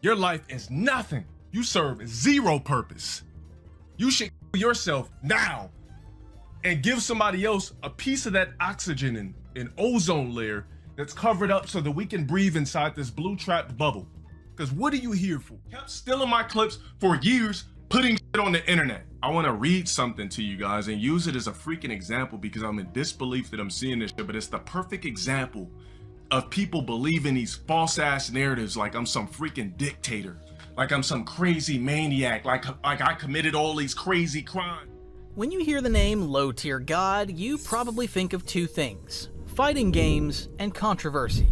Your life is nothing. You serve zero purpose. You should kill yourself now and give somebody else a piece of that oxygen and ozone layer that's covered up so that we can breathe inside this blue trapped bubble. Because what are you here for? Kept stealing my clips for years, putting shit on the internet. I want to read something to you guys and use it as a freaking example because I'm in disbelief that I'm seeing this shit, but it's the perfect example of people believing these false ass narratives like I'm some freaking dictator, like I'm some crazy maniac, like I committed all these crazy crimes. When you hear the name LowTierGod, you probably think of two things: fighting games and controversy.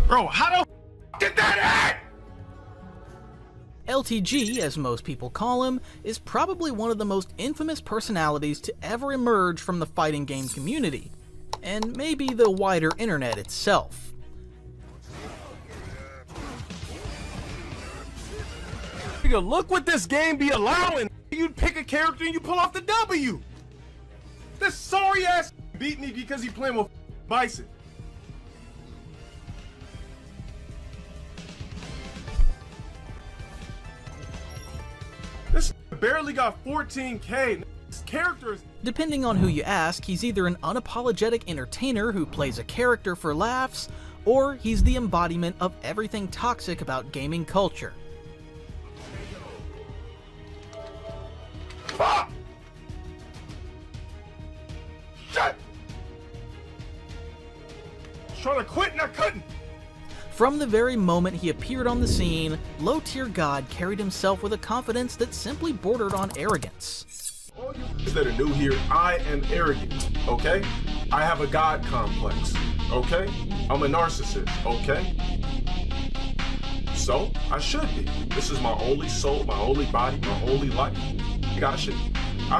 Bro, how the did that happen? LTG, as most people call him, is probably one of the most infamous personalities to ever emerge from the fighting game community, and maybe the wider internet itself. Look what this game be allowing. You pick a character and you pull off the W. This sorry ass beat me because he playing with Bison. This barely got 14K. This character is... Depending on who you ask, he's either an unapologetic entertainer who plays a character for laughs, or he's the embodiment of everything toxic about gaming culture. Fuck! Shit! Trying to quit and I couldn't. From the very moment he appeared on the scene, LowTierGod carried himself with a confidence that simply bordered on arrogance. All you that are new here, I am arrogant, okay? I have a god complex, okay? I'm a narcissist, okay? So, I should be. This is my only soul, my only body, my only life. I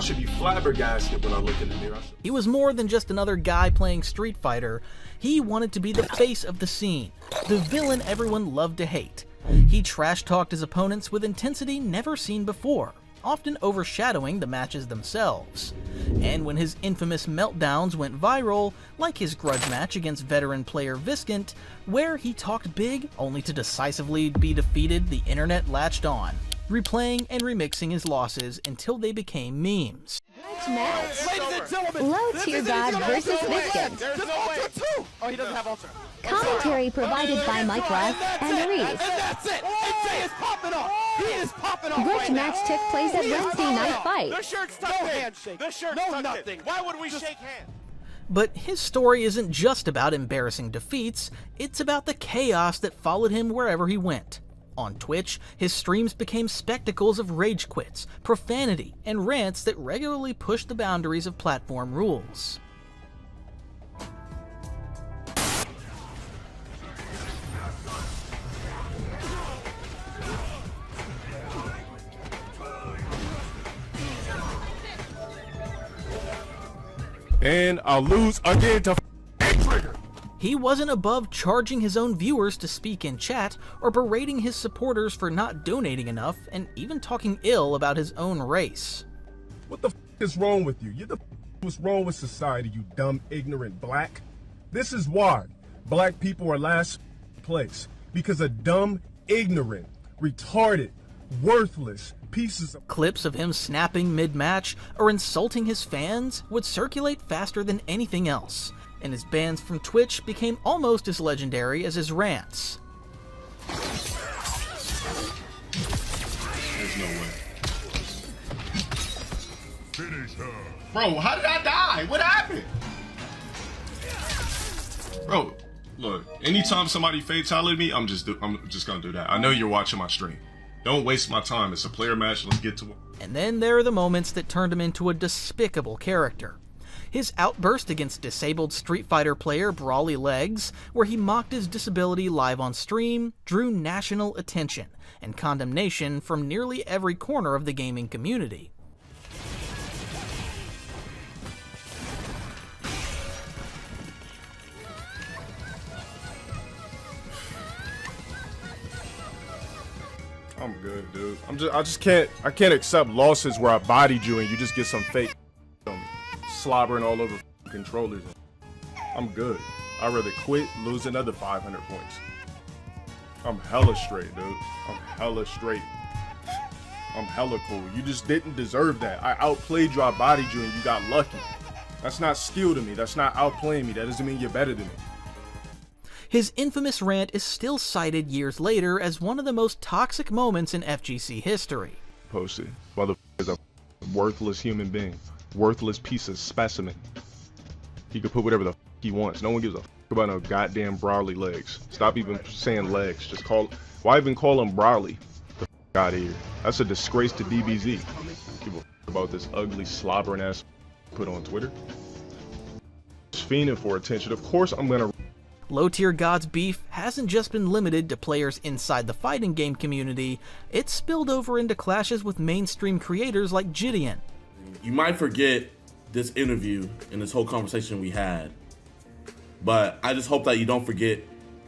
should be flabbergasted when I look in the mirror. He was more than just another guy playing Street Fighter. He wanted to be the face of the scene, the villain everyone loved to hate. He trash-talked his opponents with intensity never seen before, often overshadowing the matches themselves. And when his infamous meltdowns went viral, like his grudge match against veteran player Viscant, where he talked big only to decisively be defeated, the internet latched on, replaying and remixing his losses until they became memes. Next match, LowTierGod versus Viscant. There's no way. Oh, he doesn't have ultra. Commentary provided by Mike Ruff and Reese. And that's it. He is popping off. He is popping off. Grudge match took place at Wednesday Night Fight. The shirt's tucked in. Handshake. The shirt's tucked in. Why would we shake hands? But his story isn't just about embarrassing defeats, it's about the chaos that followed him wherever he went. On Twitch, his streams became spectacles of rage quits, profanity, and rants that regularly pushed the boundaries of platform rules. And I'll lose again to trigger. He wasn't above charging his own viewers to speak in chat or berating his supporters for not donating enough and even talking ill about his own race. What the is wrong with you? What's wrong with society, you dumb, ignorant black? This is why black people are last place. Because of dumb, ignorant, retarded, worthless pieces of... Clips of him snapping mid-match or insulting his fans would circulate faster than anything else, and his bans from Twitch became almost as legendary as his rants. There's no way. Finish her. Bro, how did I die? What happened? Bro, look, anytime somebody fatalities me, I'm just gonna do that. I know you're watching my stream. Don't waste my time. It's a player match. Let's get to it. And then there are the moments that turned him into a despicable character. His outburst against disabled Street Fighter player Brawly Legs, where he mocked his disability live on stream, drew national attention and condemnation from nearly every corner of the gaming community. I'm good, dude. I can't accept losses where I bodied you and you just get some fake on me, slobbering all over controllers. I'm good. I'd rather quit, lose another 500 points. I'm hella straight, dude. I'm hella straight. I'm hella cool. You just didn't deserve that. I outplayed you, I bodied you, and you got lucky. That's not skill to me. That's not outplaying me. That doesn't mean you're better than me. His infamous rant is still cited years later as one of the most toxic moments in FGC history. Posted. Motherfucker is a worthless human being. Worthless piece of specimen. He could put whatever the he wants. No one gives a about no goddamn Brawley legs. Stop even saying legs. Just call. Why even call him Brawley? The out of here. That's a disgrace to DBZ. People about this ugly slobbering ass put on Twitter. Just fiending for attention. Of course I'm gonna. LowTierGod's beef hasn't just been limited to players inside the fighting game community, it's spilled over into clashes with mainstream creators like Gideon. You might forget this interview and this whole conversation we had, but I just hope that you don't forget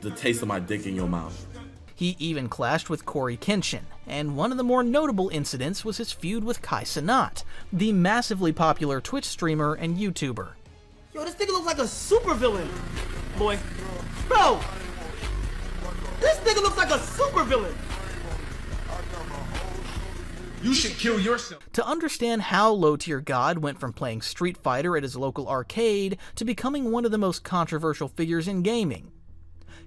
the taste of my dick in your mouth. He even clashed with Corey Kenshin, and one of the more notable incidents was his feud with Kai Cenat, the massively popular Twitch streamer and YouTuber. Yo, this nigga looks like a supervillain, boy. Bro, this nigga looks like a supervillain. You should kill yourself. To understand how LowTierGod went from playing Street Fighter at his local arcade to becoming one of the most controversial figures in gaming.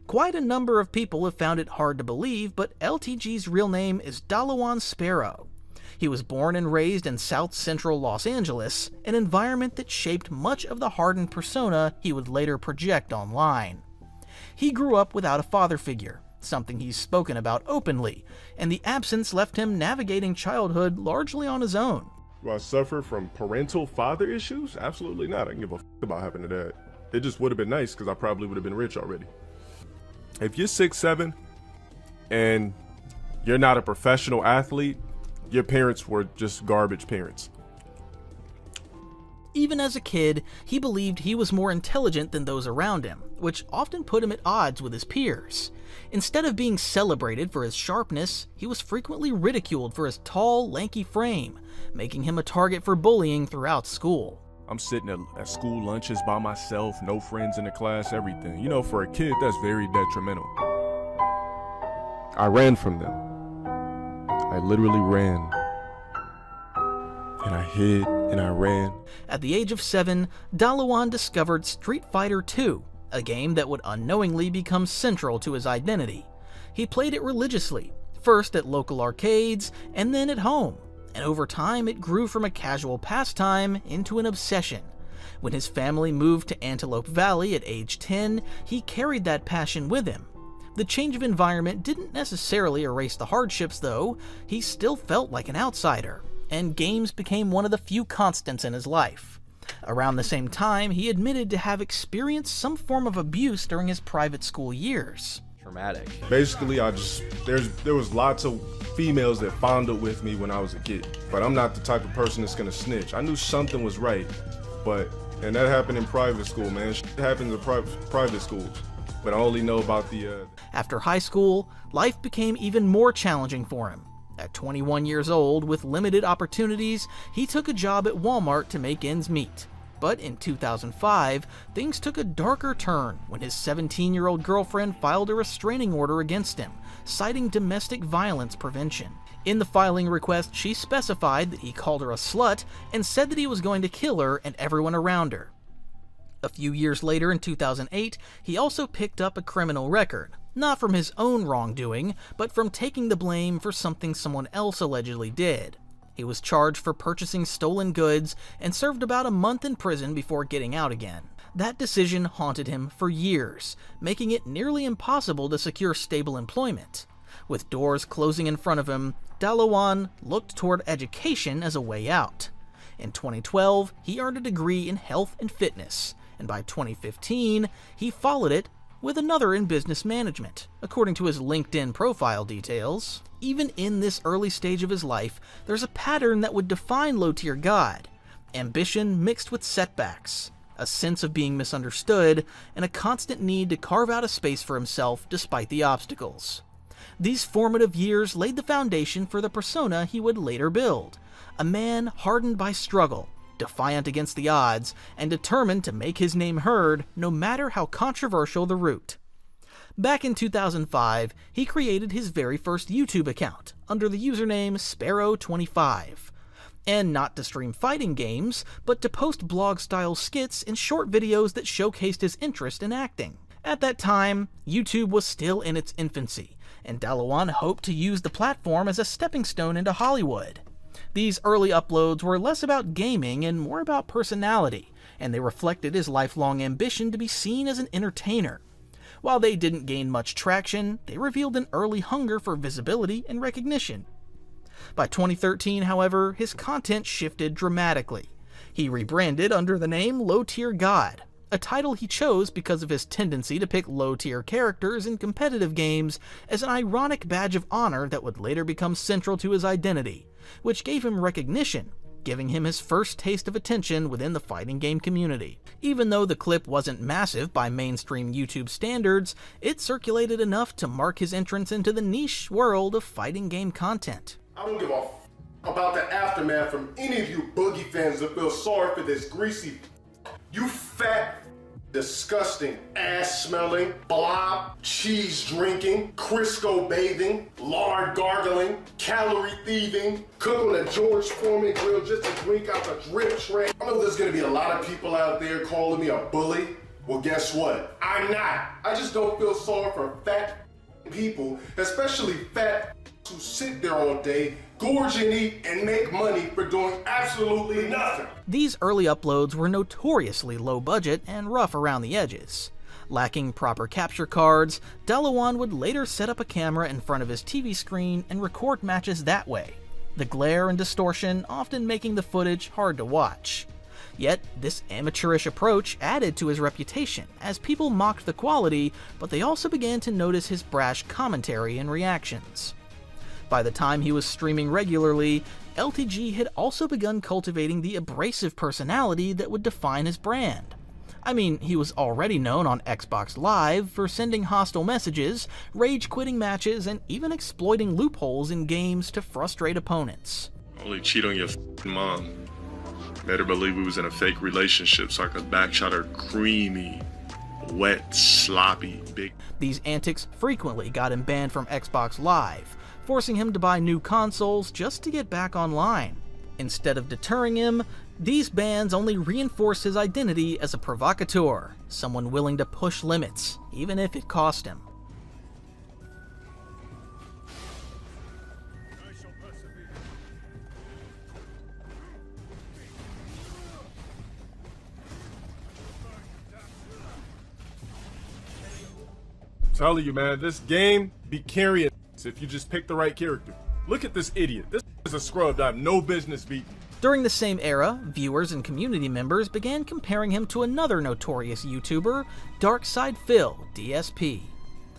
Quite a number of people have found it hard to believe, but LTG's real name is Dalawan Sparrow. He was born and raised in South Central Los Angeles, an environment that shaped much of the hardened persona he would later project online. He grew up without a father figure, something he's spoken about openly, and the absence left him navigating childhood largely on his own. Do I suffer from parental father issues? Absolutely not. I can give a about happening to that. It just would have been nice because I probably would have been rich already. If you're 6'7" and you're not a professional athlete, your parents were just garbage parents. Even as a kid, he believed he was more intelligent than those around him, which often put him at odds with his peers. Instead of being celebrated for his sharpness, he was frequently ridiculed for his tall, lanky frame, making him a target for bullying throughout school. I'm sitting at school lunches by myself, no friends in the class, everything. You know, for a kid, that's very detrimental. I ran from them. I literally ran. And I hid, and I ran. At the age of 7, Dalawan discovered Street Fighter II, a game that would unknowingly become central to his identity. He played it religiously, first at local arcades, and then at home, and over time it grew from a casual pastime into an obsession. When his family moved to Antelope Valley at age 10, he carried that passion with him. The change of environment didn't necessarily erase the hardships, though. He still felt like an outsider, and games became one of the few constants in his life. Around the same time, he admitted to have experienced some form of abuse during his private school years. Traumatic. Basically, there was lots of females that fondled with me when I was a kid, but I'm not the type of person that's gonna snitch. I knew something was right, and that happened in private school, man. Shit happens in private schools, but I only know about the... After high school, life became even more challenging for him. At 21 years old, with limited opportunities, he took a job at Walmart to make ends meet. But in 2005, things took a darker turn when his 17-year-old girlfriend filed a restraining order against him, citing domestic violence prevention. In the filing request, she specified that he called her a slut and said that he was going to kill her and everyone around her. A few years later, in 2008, he also picked up a criminal record, not from his own wrongdoing, but from taking the blame for something someone else allegedly did. He was charged for purchasing stolen goods and served about a month in prison before getting out again. That decision haunted him for years, making it nearly impossible to secure stable employment. With doors closing in front of him, Dalawan looked toward education as a way out. In 2012, he earned a degree in health and fitness, and by 2015, he followed it with another in business management, according to his LinkedIn profile details. Even in this early stage of his life, there's a pattern that would define LowTierGod: ambition mixed with setbacks, a sense of being misunderstood, and a constant need to carve out a space for himself despite the obstacles. These formative years laid the foundation for the persona he would later build, a man hardened by struggle, defiant against the odds, and determined to make his name heard no matter how controversial the route. Back in 2005, he created his very first YouTube account under the username Sparrow25, and not to stream fighting games, but to post blog-style skits and short videos that showcased his interest in acting. At that time, YouTube was still in its infancy, and Dalawan hoped to use the platform as a stepping stone into Hollywood. These early uploads were less about gaming and more about personality, and they reflected his lifelong ambition to be seen as an entertainer. While they didn't gain much traction, they revealed an early hunger for visibility and recognition. By 2013, however, his content shifted dramatically. He rebranded under the name LowTierGod, a title he chose because of his tendency to pick low-tier characters in competitive games as an ironic badge of honor that would later become central to his identity, which gave him recognition, giving him his first taste of attention within the fighting game community. Even though the clip wasn't massive by mainstream YouTube standards, it circulated enough to mark his entrance into the niche world of fighting game content. I don't give a about the aftermath from any of you boogie fans that feel sorry for this greasy, you fat, disgusting, ass-smelling, blob, cheese-drinking, Crisco bathing, lard gargling, calorie thieving, cook on a George Foreman grill just to drink out the drip tray. I know there's gonna be a lot of people out there calling me a bully. Well, guess what? I'm not. I just don't feel sorry for fat people, especially fat who sit there all day, gorge and eat, and make money for doing absolutely nothing. These early uploads were notoriously low budget and rough around the edges. Lacking proper capture cards, Dalawan would later set up a camera in front of his TV screen and record matches that way, the glare and distortion often making the footage hard to watch. Yet, this amateurish approach added to his reputation, as people mocked the quality, but they also began to notice his brash commentary and reactions. By the time he was streaming regularly, LTG had also begun cultivating the abrasive personality that would define his brand. I mean, he was already known on Xbox Live for sending hostile messages, rage-quitting matches, and even exploiting loopholes in games to frustrate opponents. Only cheat on your mom. Made her believe we was in a fake relationship so I could backshot her creamy, wet, sloppy, big. These antics frequently got him banned from Xbox Live, forcing him to buy new consoles just to get back online. Instead of deterring him, these bans only reinforced his identity as a provocateur, someone willing to push limits, even if it cost him. Telling you, man, this game be carrying if you just pick the right character. Look at this idiot. This is a scrub that I have no business beating. During the same era, viewers and community members began comparing him to another notorious YouTuber, DarkSidePhil, DSP.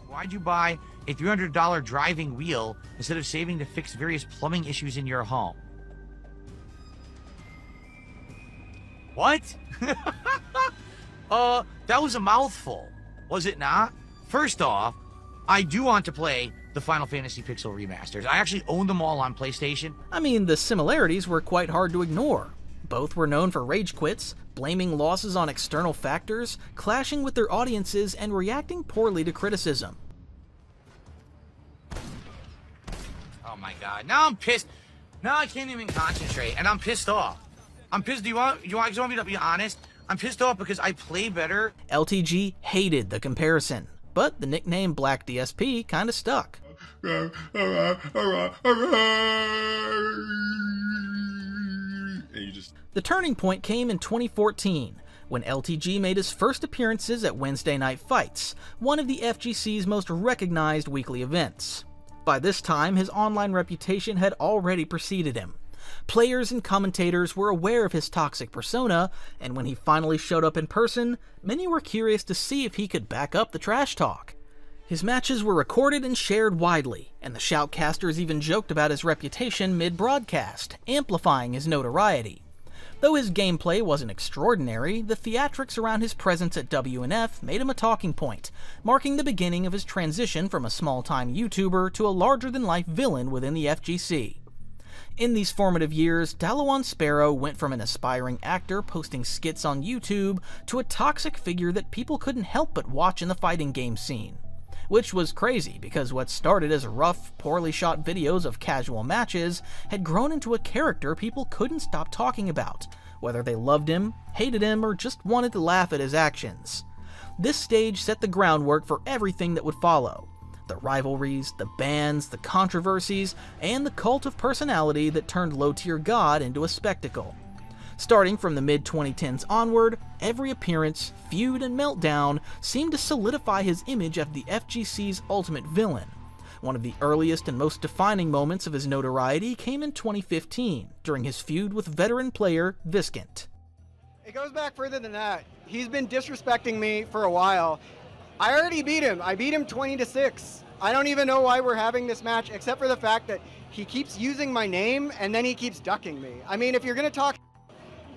Why'd you buy a $300 driving wheel instead of saving to fix various plumbing issues in your home? What? That was a mouthful, was it not? First off, I do want to play the Final Fantasy Pixel remasters. I actually own them all on PlayStation. I mean, the similarities were quite hard to ignore. Both were known for rage quits, blaming losses on external factors, clashing with their audiences, and reacting poorly to criticism. Oh my god, now I'm pissed. Now I can't even concentrate, and I'm pissed off. I'm pissed. Do you want me to be honest? I'm pissed off because I play better. LTG hated the comparison, but the nickname Black DSP kinda stuck. And you just... The turning point came in 2014, when LTG made his first appearances at Wednesday Night Fights, one of the FGC's most recognized weekly events. By this time, his online reputation had already preceded him. Players and commentators were aware of his toxic persona, and when he finally showed up in person, many were curious to see if he could back up the trash talk. His matches were recorded and shared widely, and the shoutcasters even joked about his reputation mid-broadcast, amplifying his notoriety. Though his gameplay wasn't extraordinary, the theatrics around his presence at WNF made him a talking point, marking the beginning of his transition from a small-time YouTuber to a larger-than-life villain within the FGC. In these formative years, Dalawan Sparrow went from an aspiring actor posting skits on YouTube to a toxic figure that people couldn't help but watch in the fighting game scene. Which was crazy, because what started as rough, poorly shot videos of casual matches had grown into a character people couldn't stop talking about, whether they loved him, hated him, or just wanted to laugh at his actions. This stage set the groundwork for everything that would follow. The rivalries, the bans, the controversies, and the cult of personality that turned LowTierGod into a spectacle. Starting from the mid-2010s onward, every appearance, feud, and meltdown seemed to solidify his image as the FGC's ultimate villain. One of the earliest and most defining moments of his notoriety came in 2015, during his feud with veteran player Viscant. It goes back further than that. He's been disrespecting me for a while. I already beat him. I beat him 20-6. I don't even know why we're having this match, except for the fact that he keeps using my name and then he keeps ducking me. I mean, if you're gonna talk,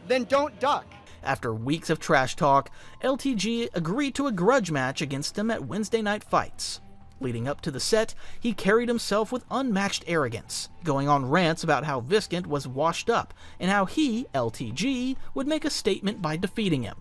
then don't duck. After weeks of trash talk, LTG agreed to a grudge match against him at Wednesday Night Fights. Leading up to the set, he carried himself with unmatched arrogance, going on rants about how Viscant was washed up and how he, LTG, would make a statement by defeating him.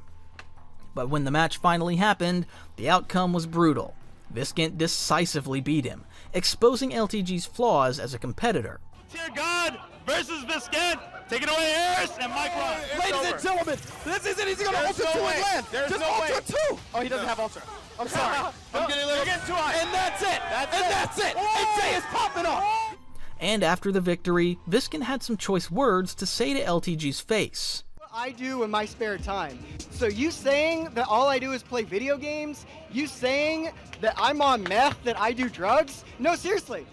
But when the match finally happened, the outcome was brutal. Viscant decisively beat him, exposing LTG's flaws as a competitor. LowTierGod versus Viscant. Taking away Harris and Mike Ross. Ladies and gentlemen, this is it. He's going to Ultra 2 and land. There's Just no Ultra way. 2. Oh, he doesn't have Ultra. I'm sorry. I'm getting a little too high. And that's it. That's it. AJ is popping off. And after the victory, Viscant had some choice words to say to LTG's face. What I do in my spare time. So you saying that all I do is play video games? You saying that I'm on meth, that I do drugs? No, seriously.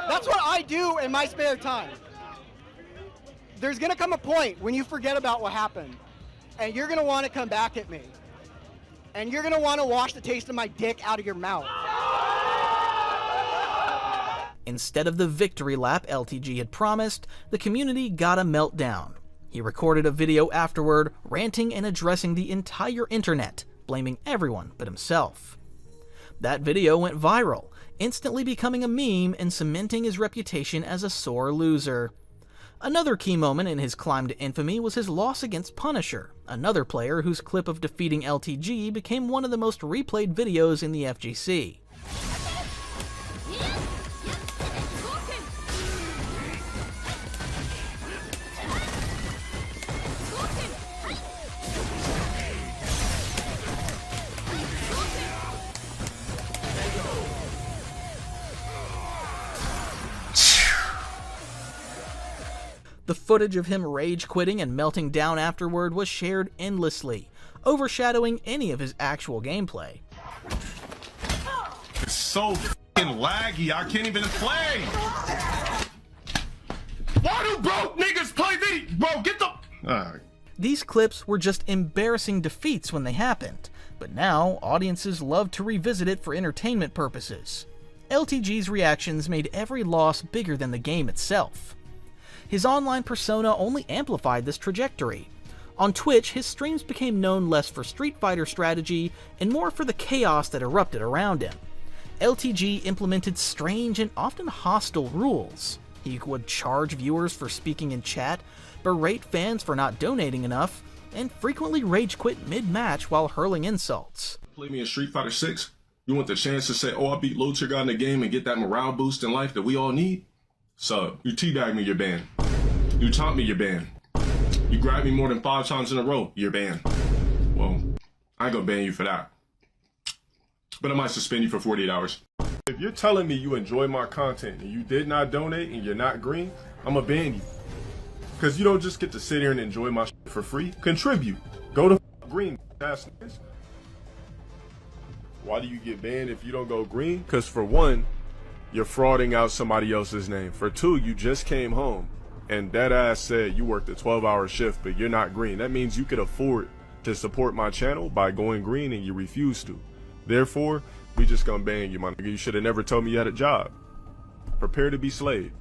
That's what I do in my spare time. There's gonna come a point when you forget about what happened, and you're gonna want to come back at me, and you're gonna want to wash the taste of my dick out of your mouth. Instead of the victory lap LTG had promised, the community got a meltdown. He recorded a video afterward, ranting and addressing the entire internet, blaming everyone but himself. That video went viral, instantly becoming a meme and cementing his reputation as a sore loser. Another key moment in his climb to infamy was his loss against Punisher, another player whose clip of defeating LTG became one of the most replayed videos in the FGC. The footage of him rage quitting and melting down afterward was shared endlessly, overshadowing any of his actual gameplay. It's so f***ing laggy, I can't even play! Why do broke niggas play video? Bro, get the... These clips were just embarrassing defeats when they happened, but now audiences love to revisit it for entertainment purposes. LTG's reactions made every loss bigger than the game itself. His online persona only amplified this trajectory. On Twitch, his streams became known less for Street Fighter strategy and more for the chaos that erupted around him. LTG implemented strange and often hostile rules. He would charge viewers for speaking in chat, berate fans for not donating enough, and frequently rage quit mid-match while hurling insults. Play me in Street Fighter 6? You want the chance to say, oh, I beat LowTierGod in the game and get that morale boost in life that we all need? So, you teabag me, you're banned. You taunt me, you're banned. You grab me more than 5 times in a row, you're banned. Well, I ain't gonna ban you for that. But I might suspend you for 48 hours. If you're telling me you enjoy my content and you did not donate and you're not green, I'm gonna ban you. Because you don't just get to sit here and enjoy my shit for free. Contribute. Go to green, ass niggas. Why do you get banned if you don't go green? Because for one, you're frauding out somebody else's name. For two, you just came home and that ass said you worked a 12-hour shift, but you're not green. That means you could afford to support my channel by going green and you refuse to. Therefore, we just gonna ban you, my nigga. You should have never told me you had a job. Prepare to be slayed.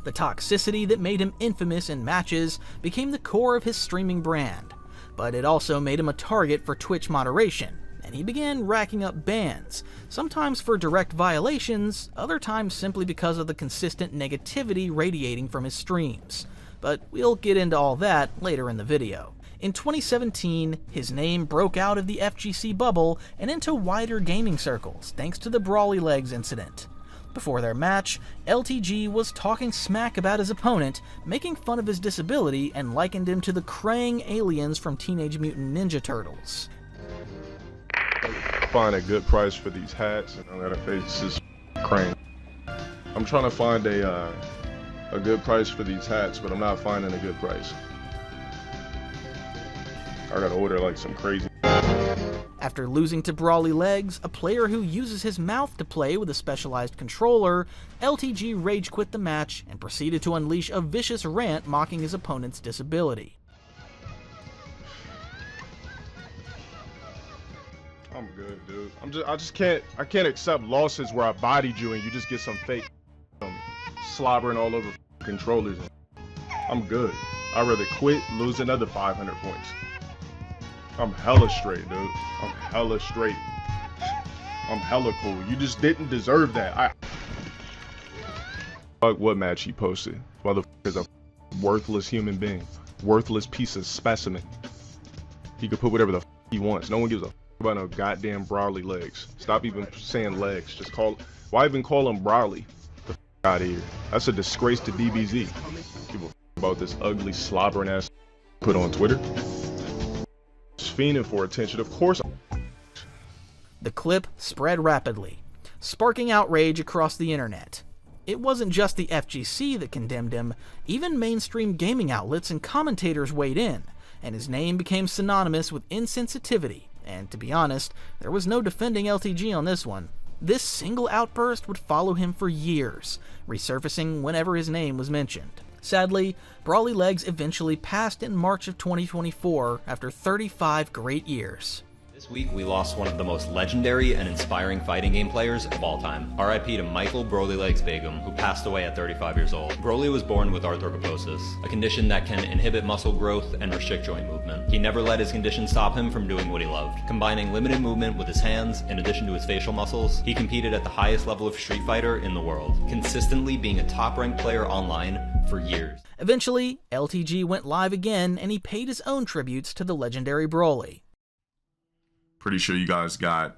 The toxicity that made him infamous in matches became the core of his streaming brand, but it also made him a target for Twitch moderation, and he began racking up bans, sometimes for direct violations, other times simply because of the consistent negativity radiating from his streams. But we'll get into all that later in the video. In 2017, his name broke out of the FGC bubble and into wider gaming circles thanks to the Brawly Legs incident. Before their match, LTG was talking smack about his opponent, making fun of his disability, and likened him to the Krang aliens from Teenage Mutant Ninja Turtles. Find a good price for these hats, and on that face is Krang. I'm trying to find a good price for these hats, but I'm not finding a good price. I gotta order like some crazy. After losing to Brawly Legs, a player who uses his mouth to play with a specialized controller, LTG rage quit the match and proceeded to unleash a vicious rant mocking his opponent's disability. I'm good, dude. I can't accept losses where I bodied you and you just get some fake slobbering all over controllers. I'm good. I'd rather quit, lose another 500 points. I'm hella straight, dude. I'm hella straight. I'm hella cool. You just didn't deserve that. Fuck what match he posted. Motherfucker's a worthless human being. Worthless piece of specimen. He could put whatever the he wants. No one gives a about no goddamn Brawly Legs. Stop even saying legs. Just call. Why even call him Brawly? The out of here. That's a disgrace to DBZ. People about this ugly slobbering ass put on Twitter. Fiending for attention, of course. The clip spread rapidly, sparking outrage across the internet. It wasn't just the FGC that condemned him, even mainstream gaming outlets and commentators weighed in, and his name became synonymous with insensitivity, and to be honest, there was no defending LTG on this one. This single outburst would follow him for years, resurfacing whenever his name was mentioned. Sadly, Brawly Legs eventually passed in March of 2024 after 35 great years. This week we lost one of the most legendary and inspiring fighting game players of all time. RIP to Michael Broly Legs Begum, who passed away at 35 years old. Broly was born with arthrogryposis, a condition that can inhibit muscle growth and restrict joint movement. He never let his condition stop him from doing what he loved. Combining limited movement with his hands, in addition to his facial muscles, he competed at the highest level of Street Fighter in the world, consistently being a top-ranked player online for years. Eventually, LTG went live again and he paid his own tributes to the legendary Broly. Pretty sure you guys got,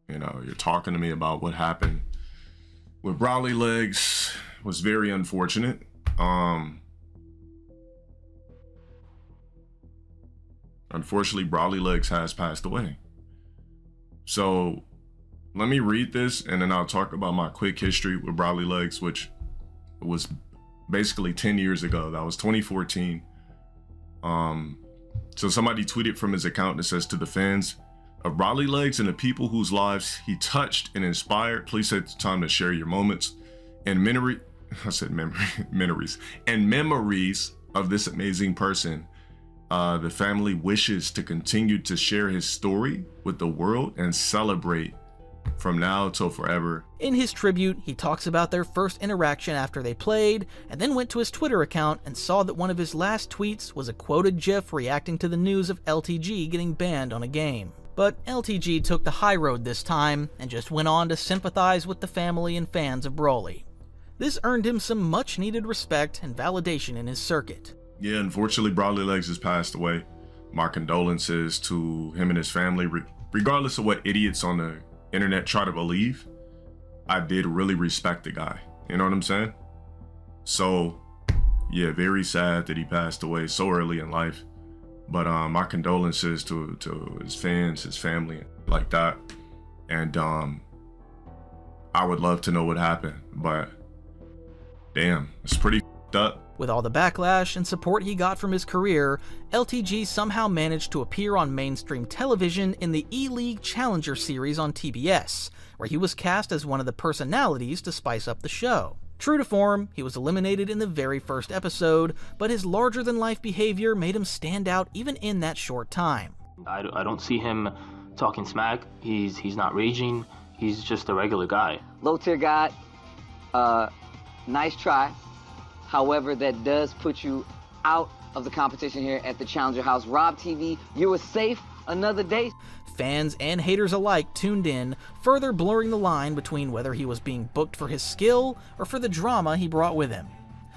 you're talking to me about what happened with Brawly Legs. Was very unfortunate. Unfortunately, Brawly Legs has passed away. So let me read this and then I'll talk about my quick history with Brawly Legs, which was basically 10 years ago. That was 2014. So somebody tweeted from his account that says, to the fans of Brawly Legs and the people whose lives he touched and inspired, please take the time to share your moments and memories of this amazing person. The family wishes to continue to share his story with the world and celebrate from now till forever. In his tribute, he talks about their first interaction after they played, and then went to his Twitter account and saw that one of his last tweets was a quoted GIF reacting to the news of LTG getting banned on a game. But LTG took the high road this time, and just went on to sympathize with the family and fans of Broly. This earned him some much needed respect and validation in his circuit. Yeah, unfortunately, Brawly Legs has passed away. My condolences to him and his family. Regardless of what idiots on the internet try to believe, I did really respect the guy. You know what I'm saying? So, yeah, very sad that he passed away so early in life. But my condolences to his fans, his family, like that. And I would love to know what happened, but damn, it's pretty f***ed up. With all the backlash and support he got from his career, LTG somehow managed to appear on mainstream television in the E-League Challenger series on TBS, where he was cast as one of the personalities to spice up the show. True to form, he was eliminated in the very first episode, but his larger-than-life behavior made him stand out even in that short time. I don't see him talking smack. He's not raging. He's just a regular guy. LowTierGod, Nice try. However, that does put you out of the competition here at the Challenger House. Rob TV, you were safe another day. Fans and haters alike tuned in, further blurring the line between whether he was being booked for his skill or for the drama he brought with him.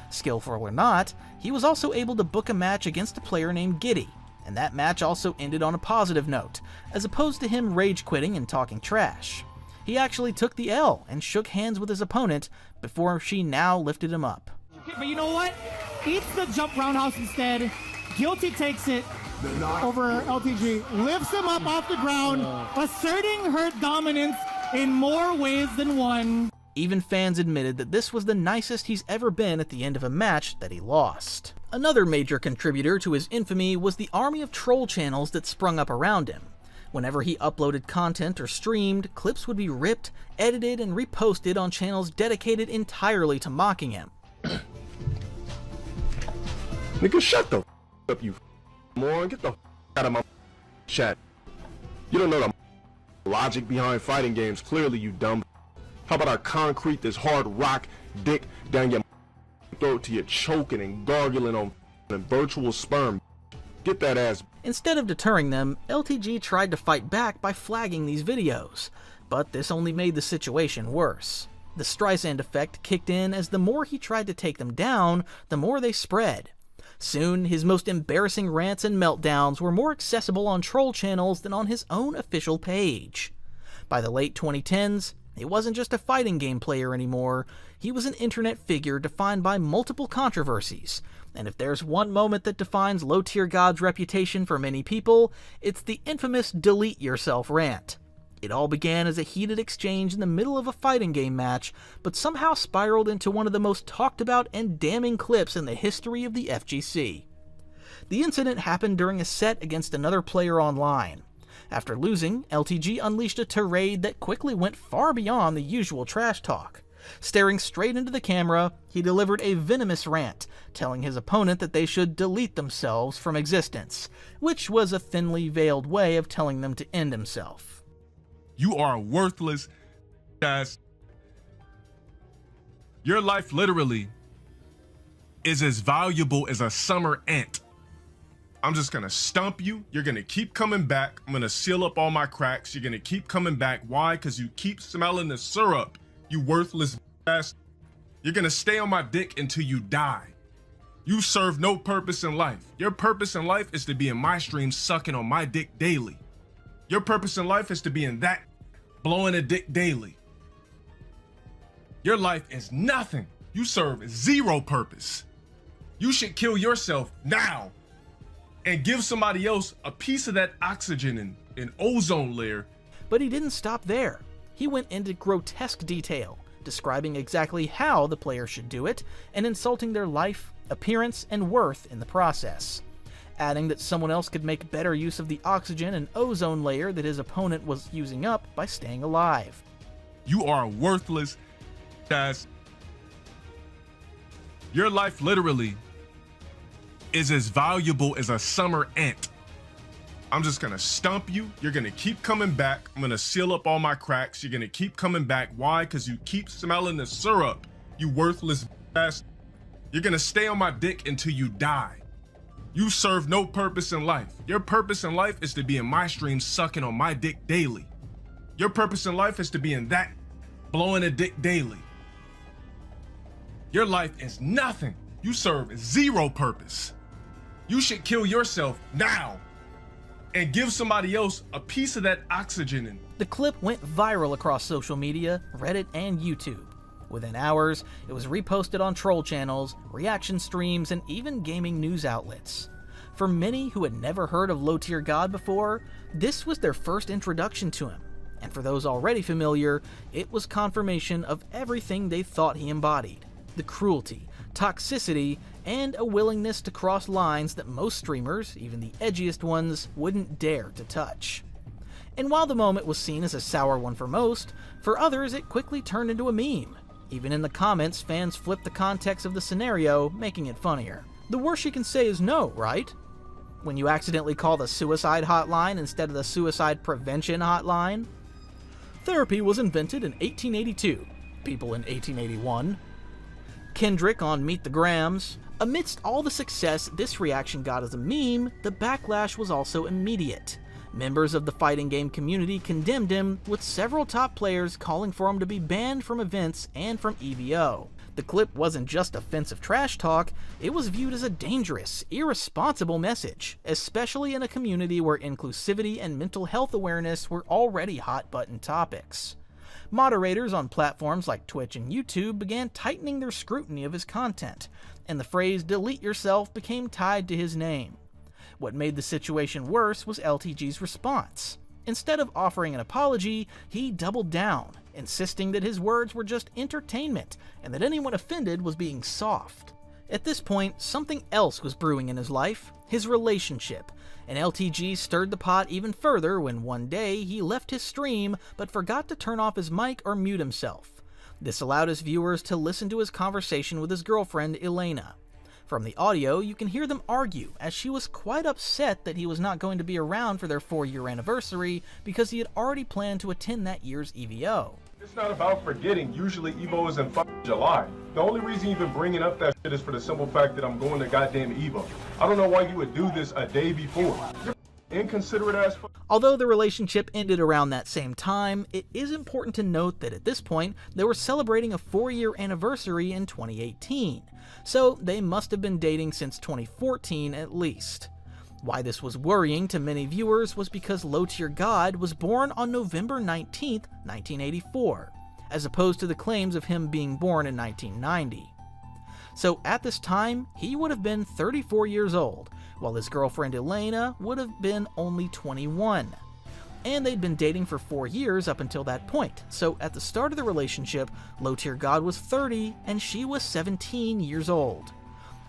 Skillful or not, he was also able to book a match against a player named Giddy, and that match also ended on a positive note, as opposed to him rage quitting and talking trash. He actually took the L and shook hands with his opponent before she now lifted him up. But you know what? Eats the jump roundhouse instead. Guilty takes it over LTG, lifts him up off the ground, asserting her dominance in more ways than one. Even fans admitted that this was the nicest he's ever been at the end of a match that he lost. Another major contributor to his infamy was the army of troll channels that sprung up around him. Whenever he uploaded content or streamed, clips would be ripped, edited, and reposted on channels dedicated entirely to mocking him. Nigga, shut the up, you moron. Get the out of my chat. You don't know the logic behind fighting games, clearly, you dumb. How about I concrete this hard rock dick down your throat till you're choking and gargling on virtual sperm? Get that ass. Instead of deterring them, LTG tried to fight back by flagging these videos, but this only made the situation worse. The Streisand effect kicked in as the more he tried to take them down, the more they spread. Soon, his most embarrassing rants and meltdowns were more accessible on troll channels than on his own official page. By the late 2010s, he wasn't just a fighting game player anymore, he was an internet figure defined by multiple controversies, and if there's one moment that defines LowTierGod's reputation for many people, it's the infamous delete yourself rant. It all began as a heated exchange in the middle of a fighting game match, but somehow spiraled into one of the most talked about and damning clips in the history of the FGC. The incident happened during a set against another player online. After losing, LTG unleashed a tirade that quickly went far beyond the usual trash talk. Staring straight into the camera, he delivered a venomous rant, telling his opponent that they should delete themselves from existence, which was a thinly veiled way of telling them to end himself. You are worthless, guys. Your life literally is as valuable as a summer ant. I'm just gonna stump you. You're gonna keep coming back. I'm gonna seal up all my cracks. You're gonna keep coming back. Why? Because you keep smelling the syrup, you worthless ass. You're gonna stay on my dick until you die. You serve no purpose in life. Your purpose in life is to be in my stream sucking on my dick daily. Your purpose in life is to be in that blowing a dick daily. Your life is nothing. You serve zero purpose. You should kill yourself now and give somebody else a piece of that oxygen and ozone layer. But he didn't stop there. He went into grotesque detail, describing exactly how the player should do it, and insulting their life, appearance, and worth in the process, adding that someone else could make better use of the oxygen and ozone layer that his opponent was using up by staying alive. You are worthless, guys. Your life literally is as valuable as a summer ant. I'm just gonna stump you. You're gonna keep coming back. I'm gonna seal up all my cracks. You're gonna keep coming back. Why? Because you keep smelling the syrup, you worthless ass. You're gonna stay on my dick until you die. You serve no purpose in life. Your purpose in life is to be in my stream sucking on my dick daily. Your purpose in life is to be in that blowing a dick daily. Your life is nothing. You serve zero purpose. You should kill yourself now and give somebody else a piece of that oxygen. The clip went viral across social media, Reddit, and YouTube. Within hours, it was reposted on troll channels, reaction streams, and even gaming news outlets. For many who had never heard of LowTierGod before, this was their first introduction to him. And for those already familiar, it was confirmation of everything they thought he embodied: the cruelty, toxicity, and a willingness to cross lines that most streamers, even the edgiest ones, wouldn't dare to touch. And while the moment was seen as a sour one for most, for others it quickly turned into a meme. Even in the comments, fans flipped the context of the scenario, making it funnier. The worst you can say is no, right? When you accidentally call the suicide hotline instead of the suicide prevention hotline? Therapy was invented in 1882. people in 1881. Kendrick on Meet the Grams. Amidst all the success this reaction got as a meme, the backlash was also immediate. Members of the fighting game community condemned him, with several top players calling for him to be banned from events and from EVO. The clip wasn't just offensive trash talk, it was viewed as a dangerous, irresponsible message, especially in a community where inclusivity and mental health awareness were already hot-button topics. Moderators on platforms like Twitch and YouTube began tightening their scrutiny of his content, and the phrase "delete yourself" became tied to his name. What made the situation worse was LTG's response. Instead of offering an apology, he doubled down, insisting that his words were just entertainment and that anyone offended was being soft. At this point, something else was brewing in his life, his relationship, and LTG stirred the pot even further when one day he left his stream but forgot to turn off his mic or mute himself. This allowed his viewers to listen to his conversation with his girlfriend, Elena. From the audio, you can hear them argue, as she was quite upset that he was not going to be around for their 4-year anniversary because he had already planned to attend that year's EVO. It's not about forgetting. Usually EVO is in July. The only reason you've been bringing up that shit is for the simple fact that I'm going to goddamn EVO. I don't know why you would do this a day before. You're inconsiderate as fuck. Although the relationship ended around that same time, it is important to note that at this point, they were celebrating a 4-year anniversary in 2018. So they must have been dating since 2014 at least. Why this was worrying to many viewers was because LowTierGod was born on November 19th, 1984, as opposed to the claims of him being born in 1990. So at this time, he would have been 34 years old, while his girlfriend Elena would have been only 21. And they'd been dating for 4 years up until that point, so at the start of the relationship, LowTierGod was 30 and she was 17 years old.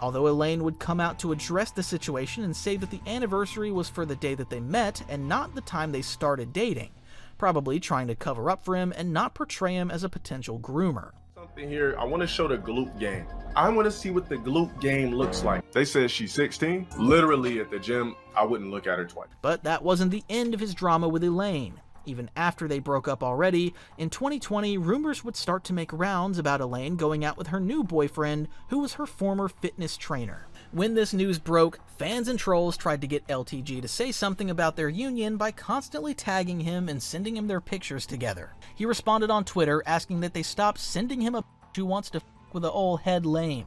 Although Elaine would come out to address the situation and say that the anniversary was for the day that they met and not the time they started dating, probably trying to cover up for him and not portray him as a potential groomer. Something here, I want to show the glute game. I want to see what the glute game looks like. They said she's 16. Literally at the gym, I wouldn't look at her twice. But that wasn't the end of his drama with Elaine. Even after they broke up already, in 2020, rumors would start to make rounds about Elaine going out with her new boyfriend, who was her former fitness trainer. When this news broke, fans and trolls tried to get LTG to say something about their union by constantly tagging him and sending him their pictures together. He responded on Twitter asking that they stop sending him a who wants to with a old head lame,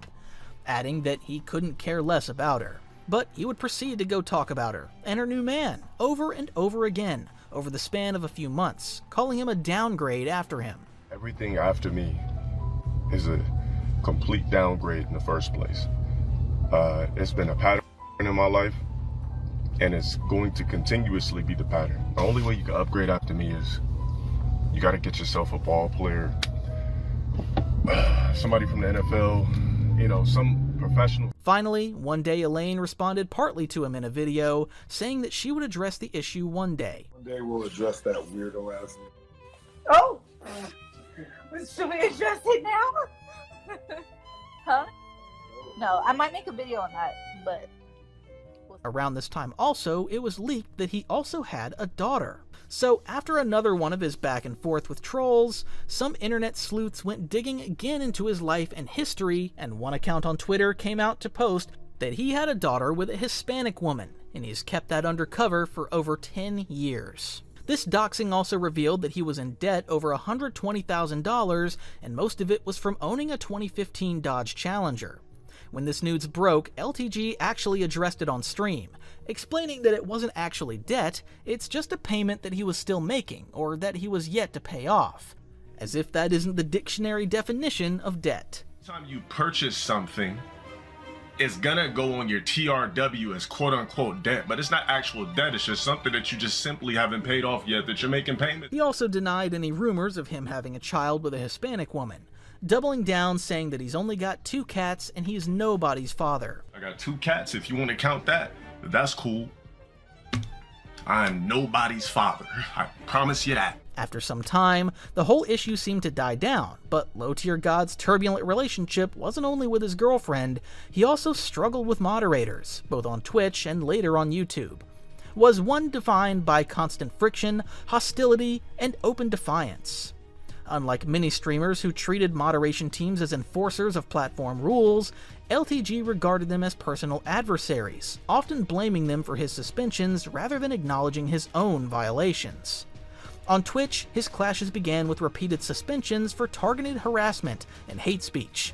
adding that he couldn't care less about her. But he would proceed to go talk about her and her new man over and over again over the span of a few months, calling him a downgrade after him. Everything after me is a complete downgrade in the first place. It's been a pattern in my life, and it's going to continuously be the pattern. The only way you can upgrade after me is you got to get yourself a ball player, somebody from the NFL, you know, some professional. Finally, one day Elaine responded partly to him in a video, saying that she would address the issue one day. One day we'll address that weirdo ass. Oh! Should we address it now? Huh? No, I might make a video on that, but... Around this time also, it was leaked that he also had a daughter. So after another one of his back and forth with trolls, some internet sleuths went digging again into his life and history, and one account on Twitter came out to post that he had a daughter with a Hispanic woman, and he's kept that undercover for over 10 years. This doxing also revealed that he was in debt over $120,000, and most of it was from owning a 2015 Dodge Challenger. When this news broke, LTG actually addressed it on stream, explaining that it wasn't actually debt, it's just a payment that he was still making, or that he was yet to pay off. As if that isn't the dictionary definition of debt. Anytime you purchase something, it's gonna go on your TRW as quote-unquote debt, but it's not actual debt, it's just something that you just simply haven't paid off yet that you're making payments. He also denied any rumors of him having a child with a Hispanic woman, doubling down saying that he's only got 2 cats and he's nobody's father. I got 2 cats, if you want to count that. That's cool. I'm nobody's father. I promise you that. After some time, the whole issue seemed to die down, but LowTierGod's turbulent relationship wasn't only with his girlfriend, he also struggled with moderators, both on Twitch and later on YouTube. Was one defined by constant friction, hostility, and open defiance. Unlike many streamers who treated moderation teams as enforcers of platform rules, LTG regarded them as personal adversaries, often blaming them for his suspensions rather than acknowledging his own violations. On Twitch, his clashes began with repeated suspensions for targeted harassment and hate speech.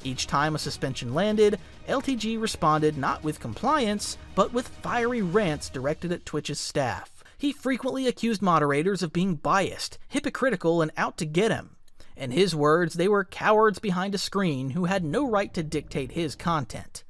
Each time a suspension landed, LTG responded not with compliance, but with fiery rants directed at Twitch's staff. He frequently accused moderators of being biased, hypocritical, and out to get him. In his words, they were cowards behind a screen who had no right to dictate his content.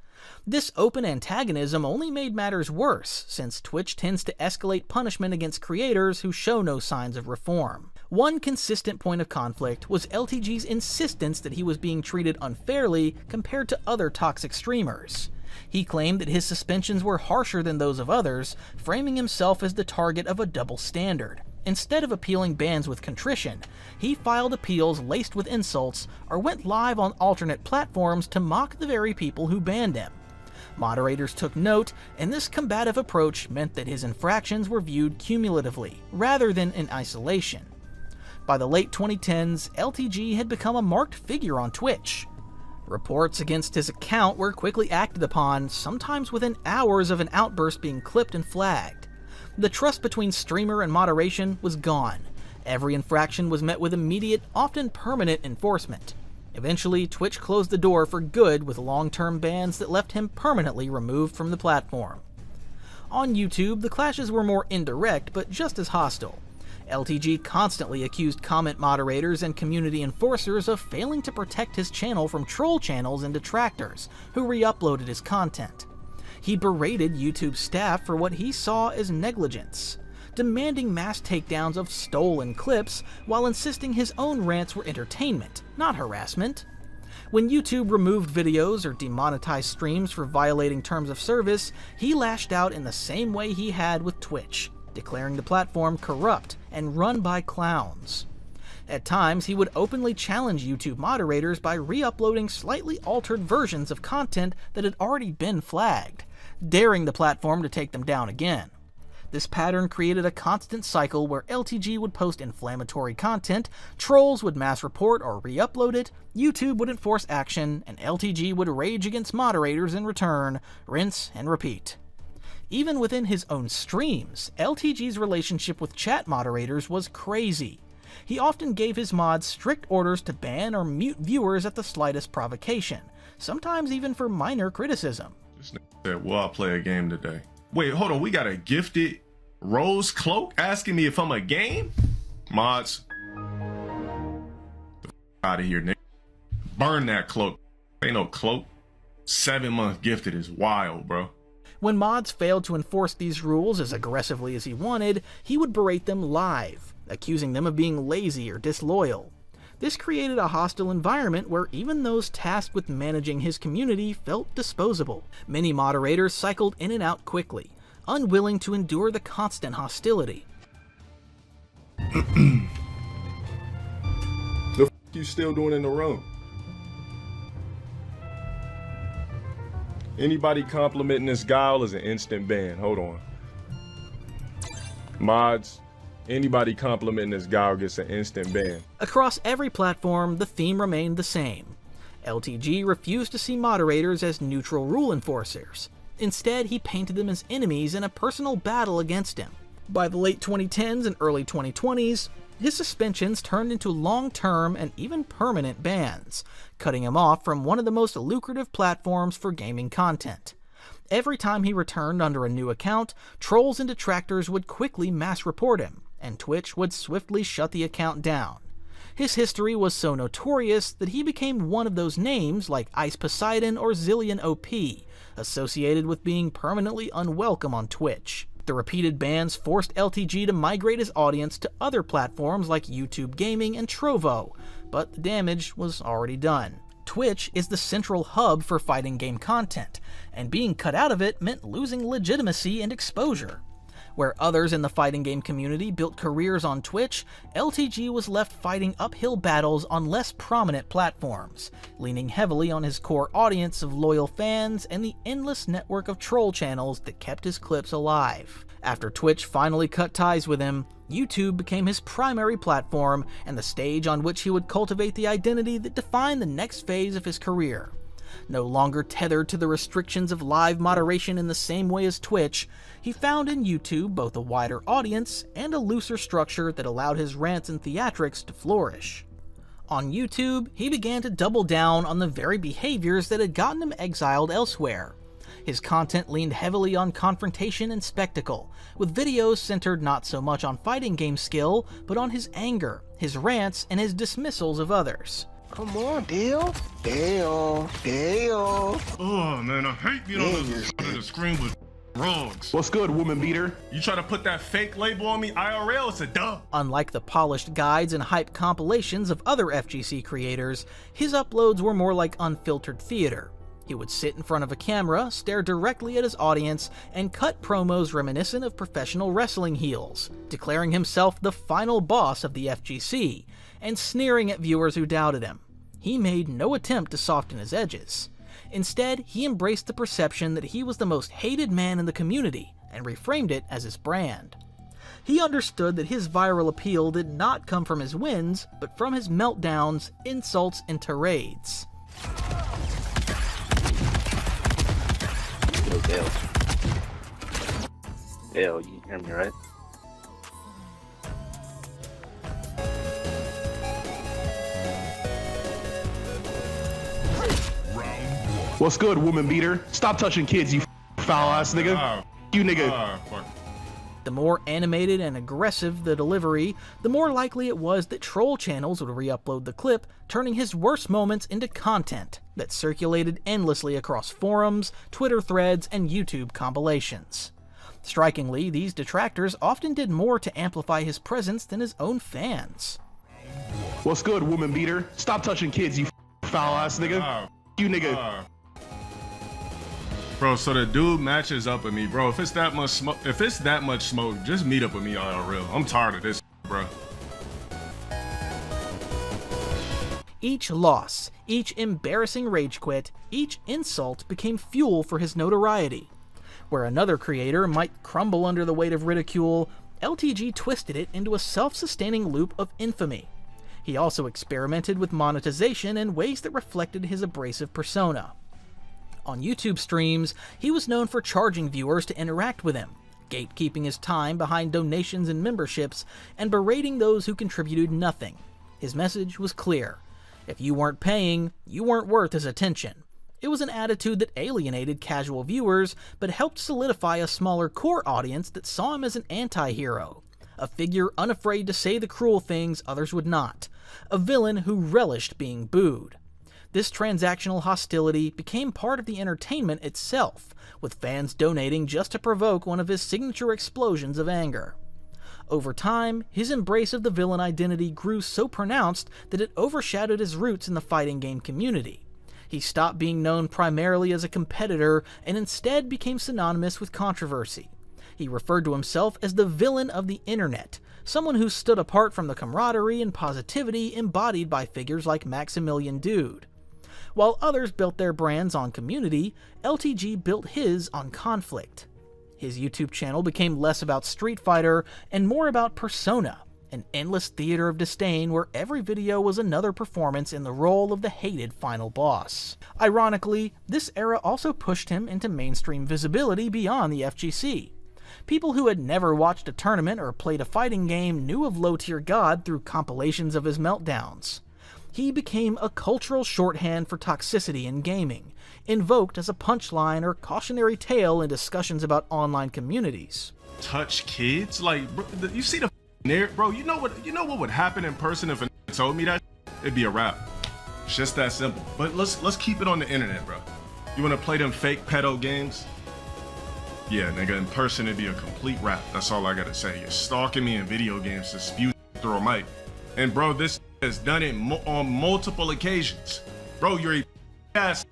This open antagonism only made matters worse, since Twitch tends to escalate punishment against creators who show no signs of reform. One consistent point of conflict was LTG's insistence that he was being treated unfairly compared to other toxic streamers. He claimed that his suspensions were harsher than those of others, framing himself as the target of a double standard. Instead of appealing bans with contrition, he filed appeals laced with insults or went live on alternate platforms to mock the very people who banned him. Moderators took note, and this combative approach meant that his infractions were viewed cumulatively, rather than in isolation. By the late 2010s, LTG had become a marked figure on Twitch. Reports against his account were quickly acted upon, sometimes within hours of an outburst being clipped and flagged. The trust between streamer and moderation was gone. Every infraction was met with immediate, often permanent enforcement. Eventually, Twitch closed the door for good with long-term bans that left him permanently removed from the platform. On YouTube, the clashes were more indirect but just as hostile. LTG constantly accused comment moderators and community enforcers of failing to protect his channel from troll channels and detractors who re-uploaded his content. He berated YouTube staff for what he saw as negligence, demanding mass takedowns of stolen clips while insisting his own rants were entertainment, not harassment. When YouTube removed videos or demonetized streams for violating terms of service, he lashed out in the same way he had with Twitch, declaring the platform corrupt and run by clowns. At times, he would openly challenge YouTube moderators by re-uploading slightly altered versions of content that had already been flagged, daring the platform to take them down again. This pattern created a constant cycle where LTG would post inflammatory content, trolls would mass report or re-upload it, YouTube would enforce action, and LTG would rage against moderators in return, rinse and repeat. Even within his own streams, LTG's relationship with chat moderators was crazy. He often gave his mods strict orders to ban or mute viewers at the slightest provocation, sometimes even for minor criticism. This nigga said, "Will I play a game today?" Wait, hold on, we got a gifted rose cloak asking me if I'm a game? Mods, the out of here, nigga. Burn that cloak. Ain't no cloak. 7-month gifted is wild, bro. When mods failed to enforce these rules as aggressively as he wanted, he would berate them live, accusing them of being lazy or disloyal. This created a hostile environment where even those tasked with managing his community felt disposable. Many moderators cycled in and out quickly, unwilling to endure the constant hostility. The f you still doing in the room? Anybody complimenting this guile is an instant ban. Hold on. Mods, anybody complimenting this guile gets an instant ban. Across every platform, the theme remained the same. LTG refused to see moderators as neutral rule enforcers. Instead, he painted them as enemies in a personal battle against him. By the late 2010s and early 2020s, his suspensions turned into long-term and even permanent bans, cutting him off from one of the most lucrative platforms for gaming content. Every time he returned under a new account, trolls and detractors would quickly mass report him, and Twitch would swiftly shut the account down. His history was so notorious that he became one of those names like Ice Poseidon or Zillion OP, associated with being permanently unwelcome on Twitch. The repeated bans forced LTG to migrate his audience to other platforms like YouTube Gaming and Trovo, but the damage was already done. Twitch is the central hub for fighting game content, and being cut out of it meant losing legitimacy and exposure. Where others in the fighting game community built careers on Twitch, LTG was left fighting uphill battles on less prominent platforms, leaning heavily on his core audience of loyal fans and the endless network of troll channels that kept his clips alive. After Twitch finally cut ties with him, YouTube became his primary platform and the stage on which he would cultivate the identity that defined the next phase of his career. No longer tethered to the restrictions of live moderation in the same way as Twitch, he found in YouTube both a wider audience and a looser structure that allowed his rants and theatrics to flourish. On YouTube, he began to double down on the very behaviors that had gotten him exiled elsewhere. His content leaned heavily on confrontation and spectacle, with videos centered not so much on fighting game skill, but on his anger, his rants, and his dismissals of others. Come on, Dale. Dale. Oh man, I hate being on the side of the screen with rogs. What's good, woman beater? You try to put that fake label on me IRL, it's a dub. Unlike the polished guides and hype compilations of other FGC creators, his uploads were more like unfiltered theater. He would sit in front of a camera, stare directly at his audience, and cut promos reminiscent of professional wrestling heels, declaring himself the final boss of the FGC, and sneering at viewers who doubted him. He made no attempt to soften his edges. Instead, he embraced the perception that he was the most hated man in the community, and reframed it as his brand. He understood that his viral appeal did not come from his wins, but from his meltdowns, insults, and tirades. Yo, Dale. Dale, you hear me, right? What's good, woman beater? Stop touching kids, you foul ass nigga. You nigga. The more animated and aggressive the delivery, the more likely it was that troll channels would re-upload the clip, turning his worst moments into content that circulated endlessly across forums, Twitter threads, and YouTube compilations. Strikingly, these detractors often did more to amplify his presence than his own fans. What's good, woman beater? Stop touching kids, you foul ass nigga. You nigga. Bro, so the dude matches up with me, bro. If it's that much smoke, just meet up with me IRL. I'm tired of this, bro. Each loss, each embarrassing rage quit, each insult became fuel for his notoriety. Where another creator might crumble under the weight of ridicule, LTG twisted it into a self-sustaining loop of infamy. He also experimented with monetization in ways that reflected his abrasive persona. On YouTube streams, he was known for charging viewers to interact with him, gatekeeping his time behind donations and memberships, and berating those who contributed nothing. His message was clear. If you weren't paying, you weren't worth his attention. It was an attitude that alienated casual viewers, but helped solidify a smaller core audience that saw him as an anti-hero, a figure unafraid to say the cruel things others would not, a villain who relished being booed. This transactional hostility became part of the entertainment itself, with fans donating just to provoke one of his signature explosions of anger. Over time, his embrace of the villain identity grew so pronounced that it overshadowed his roots in the fighting game community. He stopped being known primarily as a competitor and instead became synonymous with controversy. He referred to himself as the villain of the internet, someone who stood apart from the camaraderie and positivity embodied by figures like Maximilian Dude. While others built their brands on community, LTG built his on conflict. His YouTube channel became less about Street Fighter and more about persona, an endless theater of disdain where every video was another performance in the role of the hated final boss. Ironically, this era also pushed him into mainstream visibility beyond the FGC. People who had never watched a tournament or played a fighting game knew of LowTierGod through compilations of his meltdowns. He became a cultural shorthand for toxicity in gaming, invoked as a punchline or cautionary tale in discussions about online communities. Touch kids? Like, bro, you see the nerd, bro, you know what would happen in person if a told me that? It'd be a wrap. It's just that simple. But let's keep it on the internet, bro. You wanna play them fake pedo games? Yeah, nigga, in person it'd be a complete wrap. That's all I gotta say. You're stalking me in video games to spew through a mic. And bro, this has done it on multiple occasions. Bro, you're a ass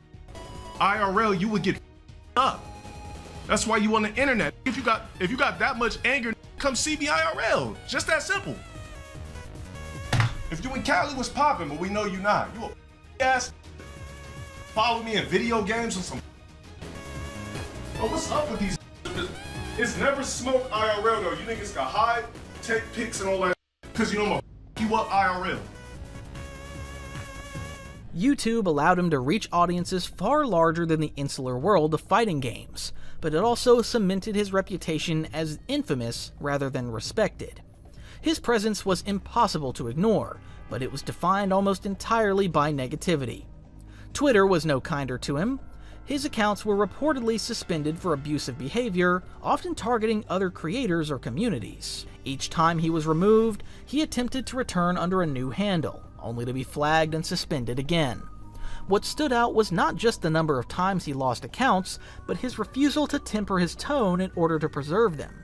IRL, you would get up. That's why you on the internet. If you got that much anger, come see me IRL. Just that simple. If you in Cali, was popping, but we know you not. You a ass. Follow me in video games or some. Oh, what's up with these? It's never smoke IRL though. You niggas can hide, take pics and all that, cause you know I'm you up IRL. YouTube allowed him to reach audiences far larger than the insular world of fighting games, but it also cemented his reputation as infamous rather than respected. His presence was impossible to ignore, but it was defined almost entirely by negativity. Twitter was no kinder to him. His accounts were reportedly suspended for abusive behavior, often targeting other creators or communities. Each time he was removed, he attempted to return under a new handle, only to be flagged and suspended again. What stood out was not just the number of times he lost accounts, but his refusal to temper his tone in order to preserve them.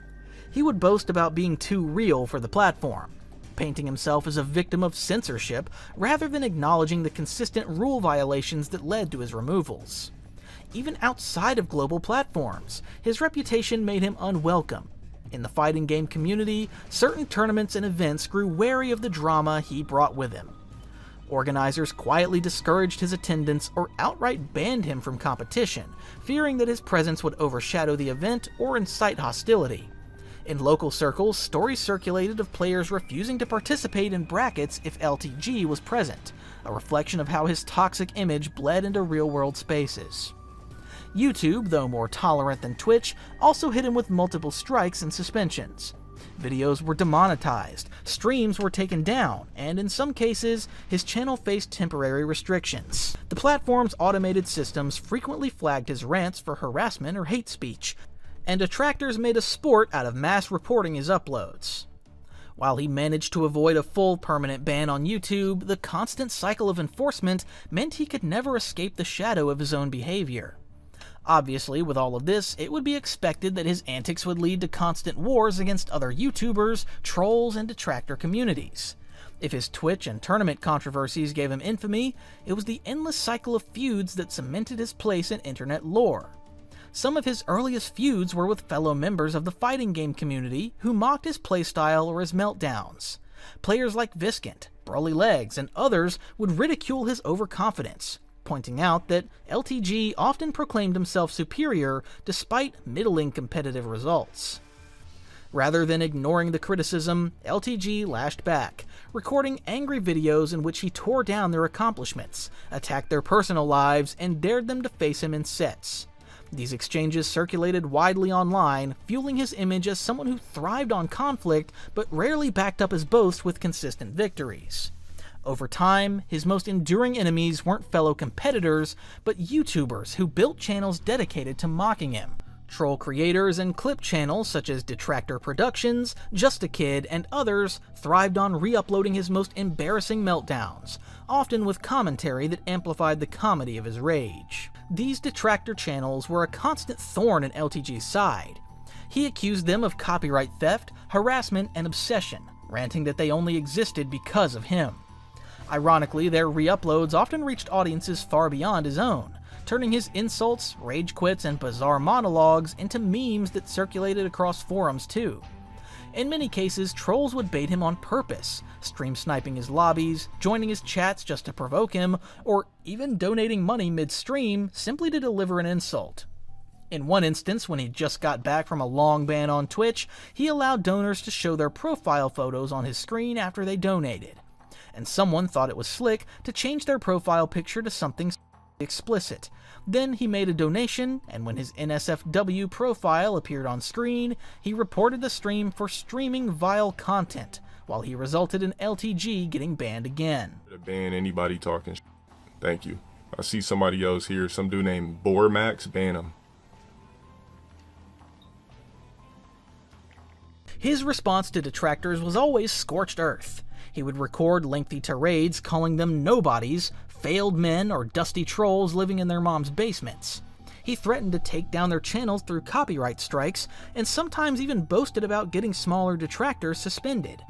He would boast about being too real for the platform, painting himself as a victim of censorship rather than acknowledging the consistent rule violations that led to his removals. Even outside of global platforms, his reputation made him unwelcome. In the fighting game community, certain tournaments and events grew wary of the drama he brought with him. Organizers quietly discouraged his attendance or outright banned him from competition, fearing that his presence would overshadow the event or incite hostility. In local circles, stories circulated of players refusing to participate in brackets if LTG was present, a reflection of how his toxic image bled into real-world spaces. YouTube, though more tolerant than Twitch, also hit him with multiple strikes and suspensions. Videos were demonetized, streams were taken down, and in some cases, his channel faced temporary restrictions. The platform's automated systems frequently flagged his rants for harassment or hate speech, and detractors made a sport out of mass reporting his uploads. While he managed to avoid a full permanent ban on YouTube, the constant cycle of enforcement meant he could never escape the shadow of his own behavior. Obviously, with all of this, it would be expected that his antics would lead to constant wars against other YouTubers, trolls, and detractor communities. If his Twitch and tournament controversies gave him infamy, it was the endless cycle of feuds that cemented his place in internet lore. Some of his earliest feuds were with fellow members of the fighting game community who mocked his playstyle or his meltdowns. Players like Viscant, Broly Legs, and others would ridicule his overconfidence, pointing out that LTG often proclaimed himself superior despite middling competitive results. Rather than ignoring the criticism, LTG lashed back, recording angry videos in which he tore down their accomplishments, attacked their personal lives, and dared them to face him in sets. These exchanges circulated widely online, fueling his image as someone who thrived on conflict but rarely backed up his boasts with consistent victories. Over time, his most enduring enemies weren't fellow competitors, but YouTubers who built channels dedicated to mocking him. Troll creators and clip channels such as Detractor Productions, Just a Kid, and others thrived on re-uploading his most embarrassing meltdowns, often with commentary that amplified the comedy of his rage. These detractor channels were a constant thorn in LTG's side. He accused them of copyright theft, harassment, and obsession, ranting that they only existed because of him. Ironically, their re-uploads often reached audiences far beyond his own, turning his insults, rage quits, and bizarre monologues into memes that circulated across forums too. In many cases, trolls would bait him on purpose, stream sniping his lobbies, joining his chats just to provoke him, or even donating money mid-stream simply to deliver an insult. In one instance, when he just got back from a long ban on Twitch, he allowed donors to show their profile photos on his screen after they donated. And someone thought it was slick to change their profile picture to something explicit. Then he made a donation, and when his NSFW profile appeared on screen, he reported the stream for streaming vile content, while he resulted in LTG getting banned again. Ban anybody talking shit. Thank you. I see somebody else here, some dude named Bormax, ban him. His response to detractors was always scorched earth. He would record lengthy tirades calling them nobodies, failed men, or dusty trolls living in their mom's basements. He threatened to take down their channels through copyright strikes, and sometimes even boasted about getting smaller detractors suspended.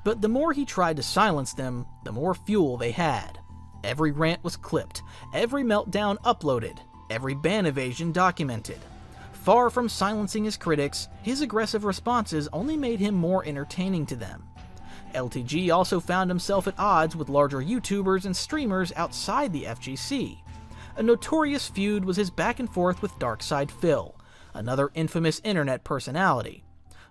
But the more he tried to silence them, the more fuel they had. Every rant was clipped, every meltdown uploaded, every ban evasion documented. Far from silencing his critics, his aggressive responses only made him more entertaining to them. LTG also found himself at odds with larger YouTubers and streamers outside the FGC. A notorious feud was his back and forth with Darkside Phil, another infamous internet personality.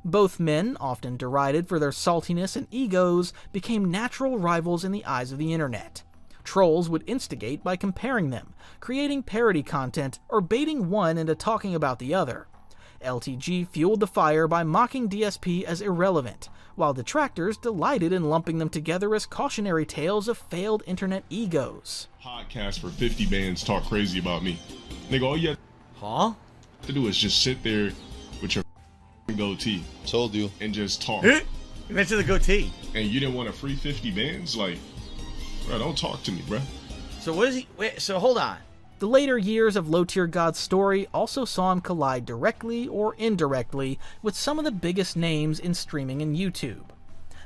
Both men, often derided for their saltiness and egos, became natural rivals in the eyes of the internet. Trolls would instigate by comparing them, creating parody content, or baiting one into talking about the other. LTG fueled the fire by mocking DSP as irrelevant, while detractors delighted in lumping them together as cautionary tales of failed internet egos. Podcast for 50 bands talk crazy about me. Nigga, all you have to do is just sit there with your goatee. Told you. And just talk. You mentioned the goatee. And you didn't want a free 50 bands? Like, bro, don't talk to me, bro. So what is he? Wait, so hold on. The later years of LowTierGod's story also saw him collide directly or indirectly with some of the biggest names in streaming and YouTube.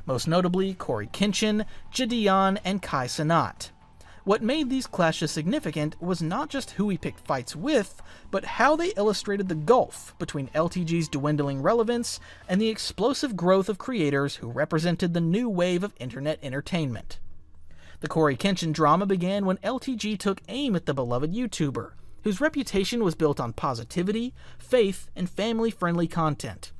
Most notably, Corey Kenshin, Gideon, and Kai Cenat. What made these clashes significant was not just who he picked fights with, but how they illustrated the gulf between LTG's dwindling relevance and the explosive growth of creators who represented the new wave of internet entertainment. The Corey Kenshin drama began when LTG took aim at the beloved YouTuber, whose reputation was built on positivity, faith, and family-friendly content.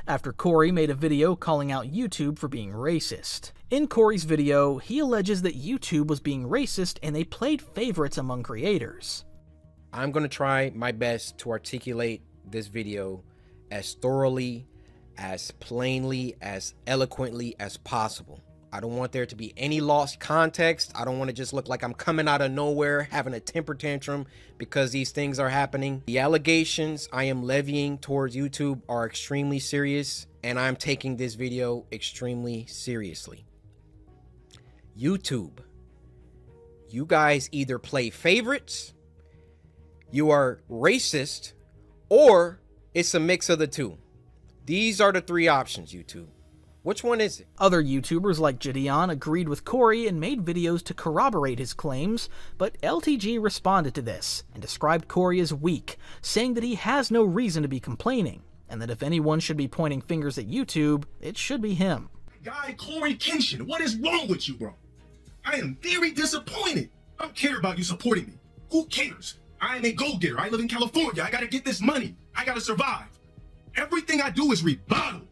After Corey made a video calling out YouTube for being racist. In Corey's video, he alleges that YouTube was being racist and they played favorites among creators. I'm going to try my best to articulate this video as thoroughly, as plainly, as eloquently as possible. I don't want there to be any lost context. I don't want to just look like I'm coming out of nowhere having a temper tantrum because these things are happening. The allegations I am levying towards YouTube are extremely serious, and I'm taking this video extremely seriously. YouTube, you guys either play favorites, you are racist, or it's a mix of the two. These are the three options, YouTube. Which one is it? Other YouTubers like Gideon agreed with Corey and made videos to corroborate his claims, but LTG responded to this and described Corey as weak, saying that he has no reason to be complaining, and that if anyone should be pointing fingers at YouTube, it should be him. Guy Corey Kenshin, what is wrong with you, bro? I am very disappointed. I don't care about you supporting me. Who cares? I am a go-getter. I live in California. I gotta get this money. I gotta survive. Everything I do is rebuttal.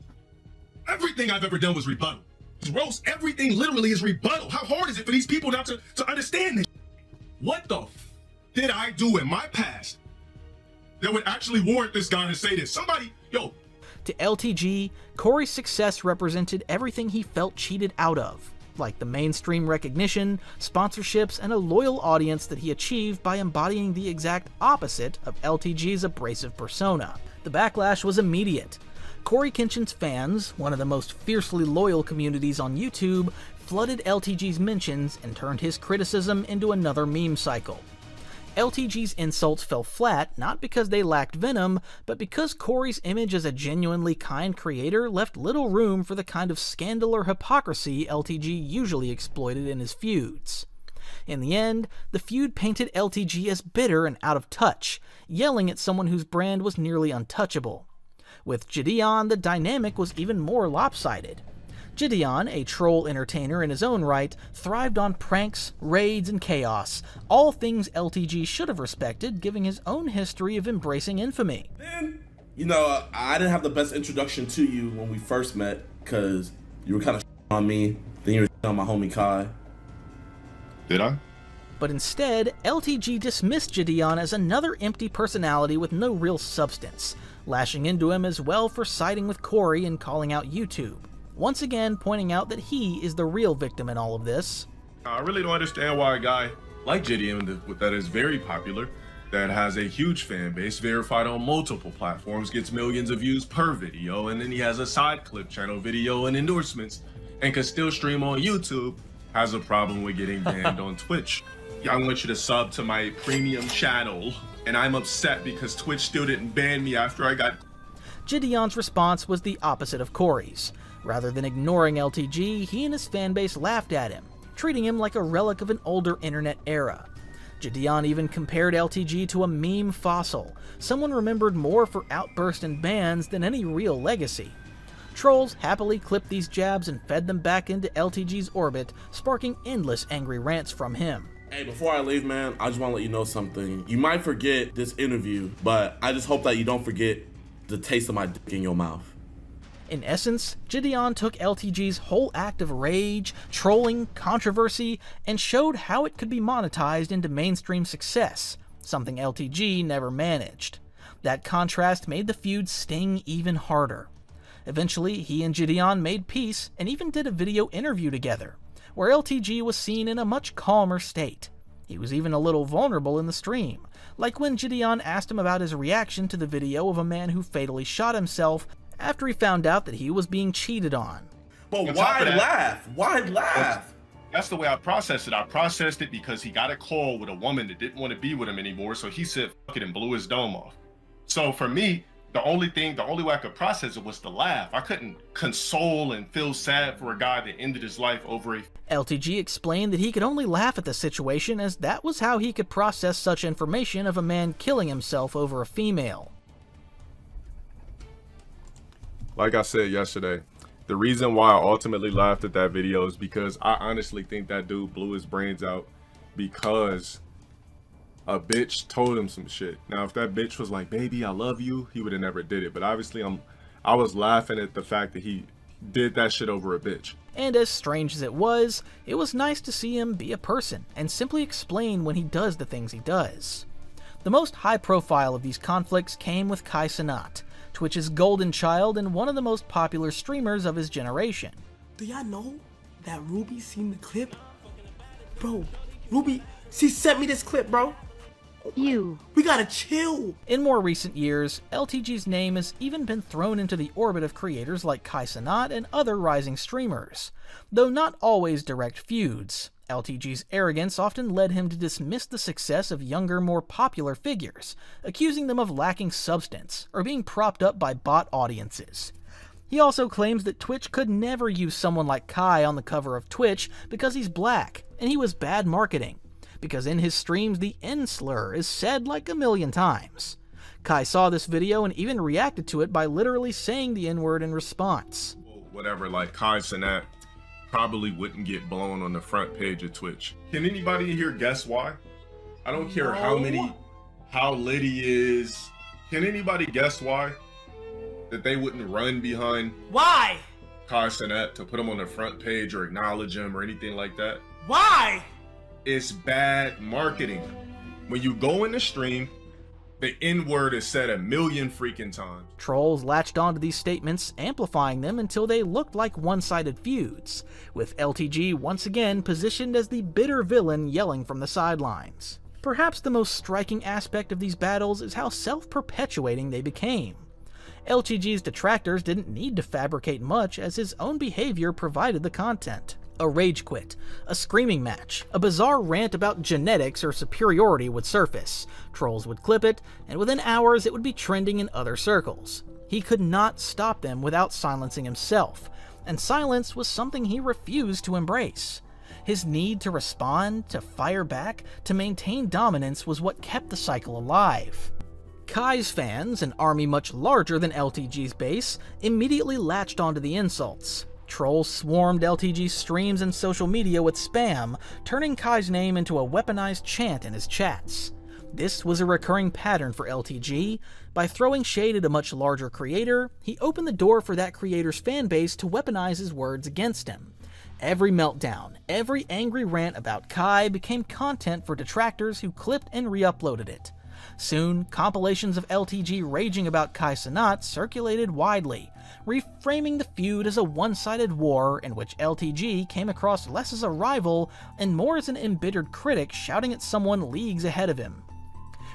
Everything I've ever done was rebuttal. Roast, everything literally is rebuttal. How hard is it for these people not to understand this? What the did I do in my past that would actually warrant this guy to say this? Somebody, yo. To LTG, Corey's success represented everything he felt cheated out of, like the mainstream recognition, sponsorships, and a loyal audience that he achieved by embodying the exact opposite of LTG's abrasive persona. The backlash was immediate. Corey Kenshin's fans, one of the most fiercely loyal communities on YouTube, flooded LTG's mentions and turned his criticism into another meme cycle. LTG's insults fell flat not because they lacked venom, but because Corey's image as a genuinely kind creator left little room for the kind of scandal or hypocrisy LTG usually exploited in his feuds. In the end, the feud painted LTG as bitter and out of touch, yelling at someone whose brand was nearly untouchable. With Gideon, the dynamic was even more lopsided. Gideon, a troll entertainer in his own right, thrived on pranks, raids, and chaos, all things LTG should have respected, given his own history of embracing infamy. You know, I didn't have the best introduction to you when we first met, because you were kind of on me, then you were on my homie Kai. Did I? But instead, LTG dismissed Gideon as another empty personality with no real substance, lashing into him as well for siding with Corey and calling out YouTube, once again pointing out that he is the real victim in all of this. I really don't understand why a guy like Gideon, that is very popular, that has a huge fan base, verified on multiple platforms, gets millions of views per video, and then he has a side clip channel video and endorsements, and can still stream on YouTube, has a problem with getting banned on Twitch. I want you to sub to my premium channel, and I'm upset because Twitch still didn't ban me after I got... Gideon's response was the opposite of Corey's. Rather than ignoring LTG, he and his fanbase laughed at him, treating him like a relic of an older internet era. Gideon even compared LTG to a meme fossil, someone remembered more for outbursts and bans than any real legacy. Trolls happily clipped these jabs and fed them back into LTG's orbit, sparking endless angry rants from him. Hey, before I leave, man, I just want to let you know something. You might forget this interview, but I just hope that you don't forget the taste of my dick in your mouth. In essence, Gideon took LTG's whole act of rage, trolling, controversy, and showed how it could be monetized into mainstream success, something LTG never managed. That contrast made the feud sting even harder. Eventually, he and Gideon made peace and even did a video interview together, where LTG was seen in a much calmer state. He was even a little vulnerable in the stream, like when Gideon asked him about his reaction to the video of a man who fatally shot himself after he found out that he was being cheated on. But why laugh? Why laugh? That's the way I processed it. I processed it because he got a call with a woman that didn't want to be with him anymore, so he said fuck it and blew his dome off. So for me, the only way I could process it was to laugh. I couldn't console and feel sad for a guy that ended his life over a... LTG explained that he could only laugh at the situation as that was how he could process such information of a man killing himself over a female. Like I said yesterday, the reason why I ultimately laughed at that video is because I honestly think that dude blew his brains out because a bitch told him some shit. Now, if that bitch was like, baby, I love you, he would have never did it. But obviously, I was laughing at the fact that he did that shit over a bitch. And as strange as it was nice to see him be a person and simply explain when he does the things he does. The most high profile of these conflicts came with Kai Cenat, Twitch's golden child and one of the most popular streamers of his generation. Do y'all know that Ruby seen the clip? Bro, Ruby, she sent me this clip, bro. You. We gotta chill. In more recent years, LTG's name has even been thrown into the orbit of creators like Kai Cenat and other rising streamers. Though not always direct feuds, LTG's arrogance often led him to dismiss the success of younger, more popular figures, accusing them of lacking substance or being propped up by bot audiences. He also claims that Twitch could never use someone like Kai on the cover of Twitch because he's black, and he was bad marketing, because in his streams the N slur is said like a million times. Kai saw this video and even reacted to it by literally saying the N-word in response. Whatever, like Kai Cenat probably wouldn't get blown on the front page of Twitch. Can anybody in here guess why? I don't care how lit he is. Can anybody guess why? That they wouldn't run behind Why? Kai Cenat to put him on the front page or acknowledge him or anything like that? Why? It's bad marketing. When you go in the stream, the N-word is said a million freaking times. Trolls latched onto these statements, amplifying them until they looked like one-sided feuds, with LTG once again positioned as the bitter villain yelling from the sidelines. Perhaps the most striking aspect of these battles is how self-perpetuating they became. LTG's detractors didn't need to fabricate much, as his own behavior provided the content. A rage quit, a screaming match, a bizarre rant about genetics or superiority would surface. Trolls would clip it, and within hours it would be trending in other circles. He could not stop them without silencing himself, and silence was something he refused to embrace. His need to respond, to fire back, to maintain dominance was what kept the cycle alive. Kai's fans, an army much larger than LTG's base, immediately latched onto the insults. Trolls swarmed LTG's streams and social media with spam, turning Kai's name into a weaponized chant in his chats. This was a recurring pattern for LTG. By throwing shade at a much larger creator, he opened the door for that creator's fanbase to weaponize his words against him. Every meltdown, every angry rant about Kai became content for detractors who clipped and re-uploaded it. Soon, compilations of LTG raging about Kai Cenat circulated widely, reframing the feud as a one-sided war in which LTG came across less as a rival and more as an embittered critic shouting at someone leagues ahead of him.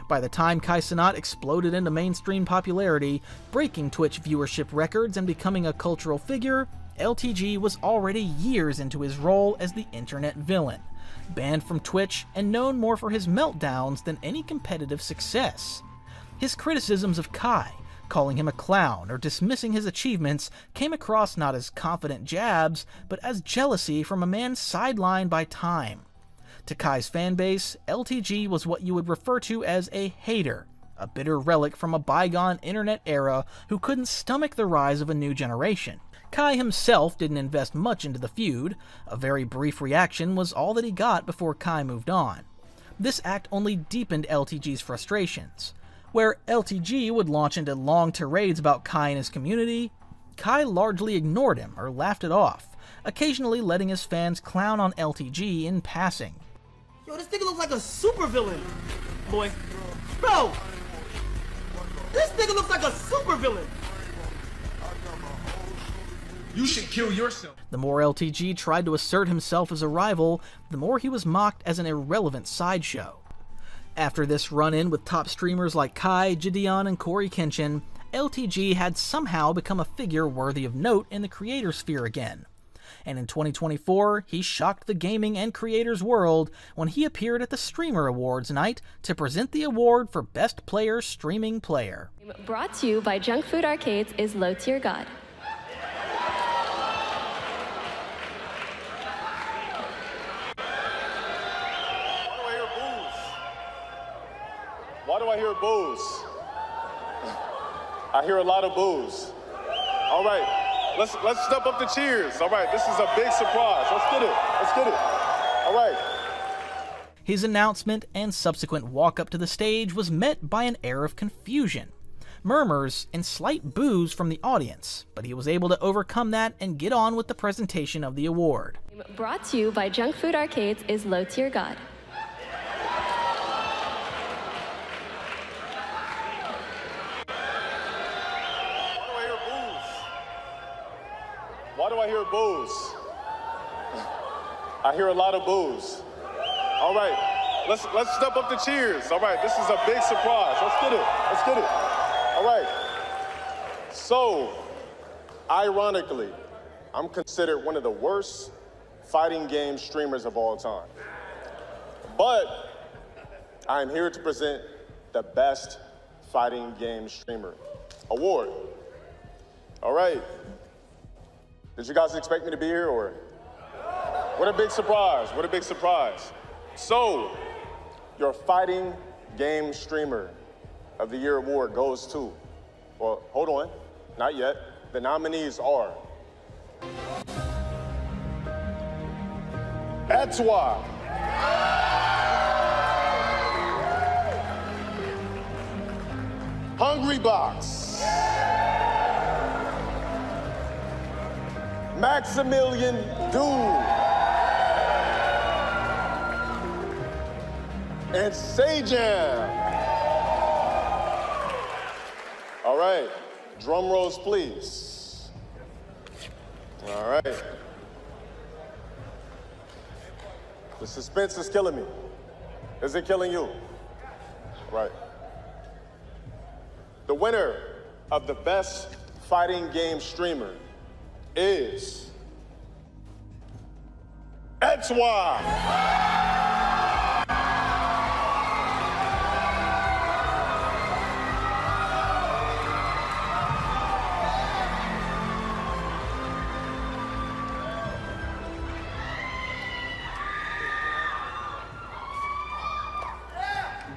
By the time Kai Cenat exploded into mainstream popularity, breaking Twitch viewership records and becoming a cultural figure, LTG was already years into his role as the internet villain, banned from Twitch and known more for his meltdowns than any competitive success. His criticisms of Kai, calling him a clown or dismissing his achievements, came across not as confident jabs, but as jealousy from a man sidelined by time. To Kai's fanbase, LTG was what you would refer to as a hater, a bitter relic from a bygone internet era who couldn't stomach the rise of a new generation. Kai himself didn't invest much into the feud. A very brief reaction was all that he got before Kai moved on. This act only deepened LTG's frustrations. Where LTG would launch into long tirades about Kai and his community, Kai largely ignored him or laughed it off, occasionally letting his fans clown on LTG in passing. Yo, this nigga looks like a supervillain, boy. Bro, this nigga looks like a supervillain. You should kill yourself. The more LTG tried to assert himself as a rival, the more he was mocked as an irrelevant sideshow. After this run-in with top streamers like Kai, Gideon, and Corey Kenshin, LTG had somehow become a figure worthy of note in the creator sphere again. And in 2024, he shocked the gaming and creators world when he appeared at the Streamer Awards night to present the award for Best Player Streaming Player. Brought to you by Junk Food Arcades is LowTierGod. Why do I hear boos? I hear a lot of boos. All right, let's step up the cheers. All right, this is a big surprise. Let's get it. Let's get it. All right. His announcement and subsequent walk up to the stage was met by an air of confusion, murmurs, and slight boos from the audience, but he was able to overcome that and get on with the presentation of the award. Brought to you by Junk Food Arcades is LowTierGod. Why do I hear boos? I hear a lot of boos. All right, let's step up the cheers. All right, this is a big surprise. Let's get it. Let's get it. All right. So, ironically, I'm considered one of the worst fighting game streamers of all time. But I'm here to present the Best Fighting Game Streamer Award. All right. Did you guys expect me to be here, or? What a big surprise, what a big surprise. So, your Fighting Game Streamer of the Year award goes to, well, hold on, not yet. The nominees are Etoile, Hungry Box, Maximilian Doom, and Sajam. All right, drum rolls, please. All right. The suspense is killing me. Is it killing you? Right. The winner of the Best Fighting Game Streamer is Etoile.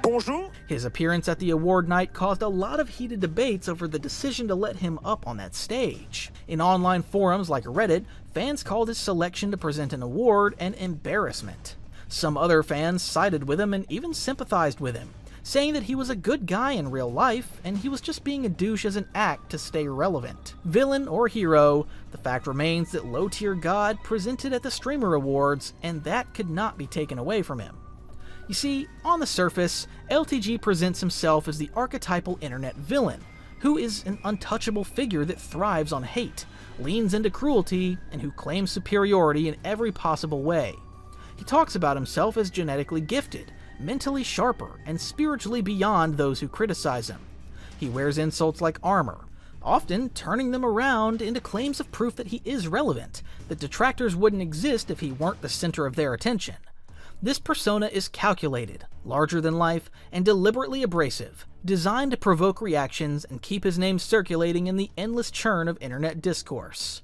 Bonjour. His appearance at the award night caused a lot of heated debates over the decision to let him up on that stage. In online forums like Reddit, fans called his selection to present an award an embarrassment. Some other fans sided with him and even sympathized with him, saying that he was a good guy in real life and he was just being a douche as an act to stay relevant. Villain or hero, the fact remains that LowTierGod presented at the Streamer Awards, and that could not be taken away from him. You see, on the surface, LTG presents himself as the archetypal internet villain, who is an untouchable figure that thrives on hate, leans into cruelty, and who claims superiority in every possible way. He talks about himself as genetically gifted, mentally sharper, and spiritually beyond those who criticize him. He wears insults like armor, often turning them around into claims of proof that he is relevant, that detractors wouldn't exist if he weren't the center of their attention. This persona is calculated, larger than life, and deliberately abrasive, designed to provoke reactions and keep his name circulating in the endless churn of internet discourse.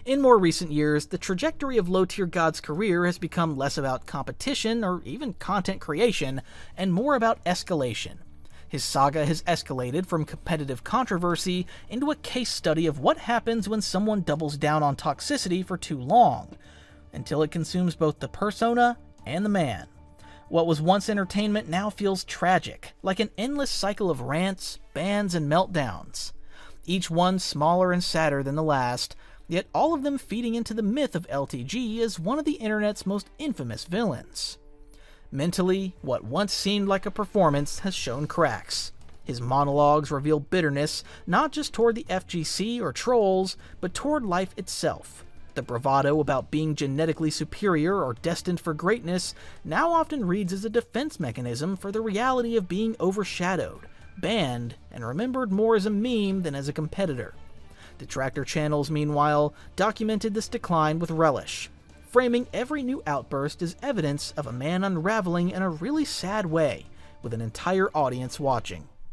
In more recent years, the trajectory of LowTierGod's career has become less about competition or even content creation, and more about escalation. His saga has escalated from competitive controversy into a case study of what happens when someone doubles down on toxicity for too long, until it consumes both the persona and the man. What was once entertainment now feels tragic, like an endless cycle of rants, bans, and meltdowns. Each one smaller and sadder than the last, yet all of them feeding into the myth of LTG as one of the internet's most infamous villains. Mentally, what once seemed like a performance has shown cracks. His monologues reveal bitterness not just toward the FGC or trolls, but toward life itself. The bravado about being genetically superior or destined for greatness now often reads as a defense mechanism for the reality of being overshadowed, banned, and remembered more as a meme than as a competitor. Detractor channels, meanwhile, documented this decline with relish, framing every new outburst as evidence of a man unraveling in a really sad way, with an entire audience watching.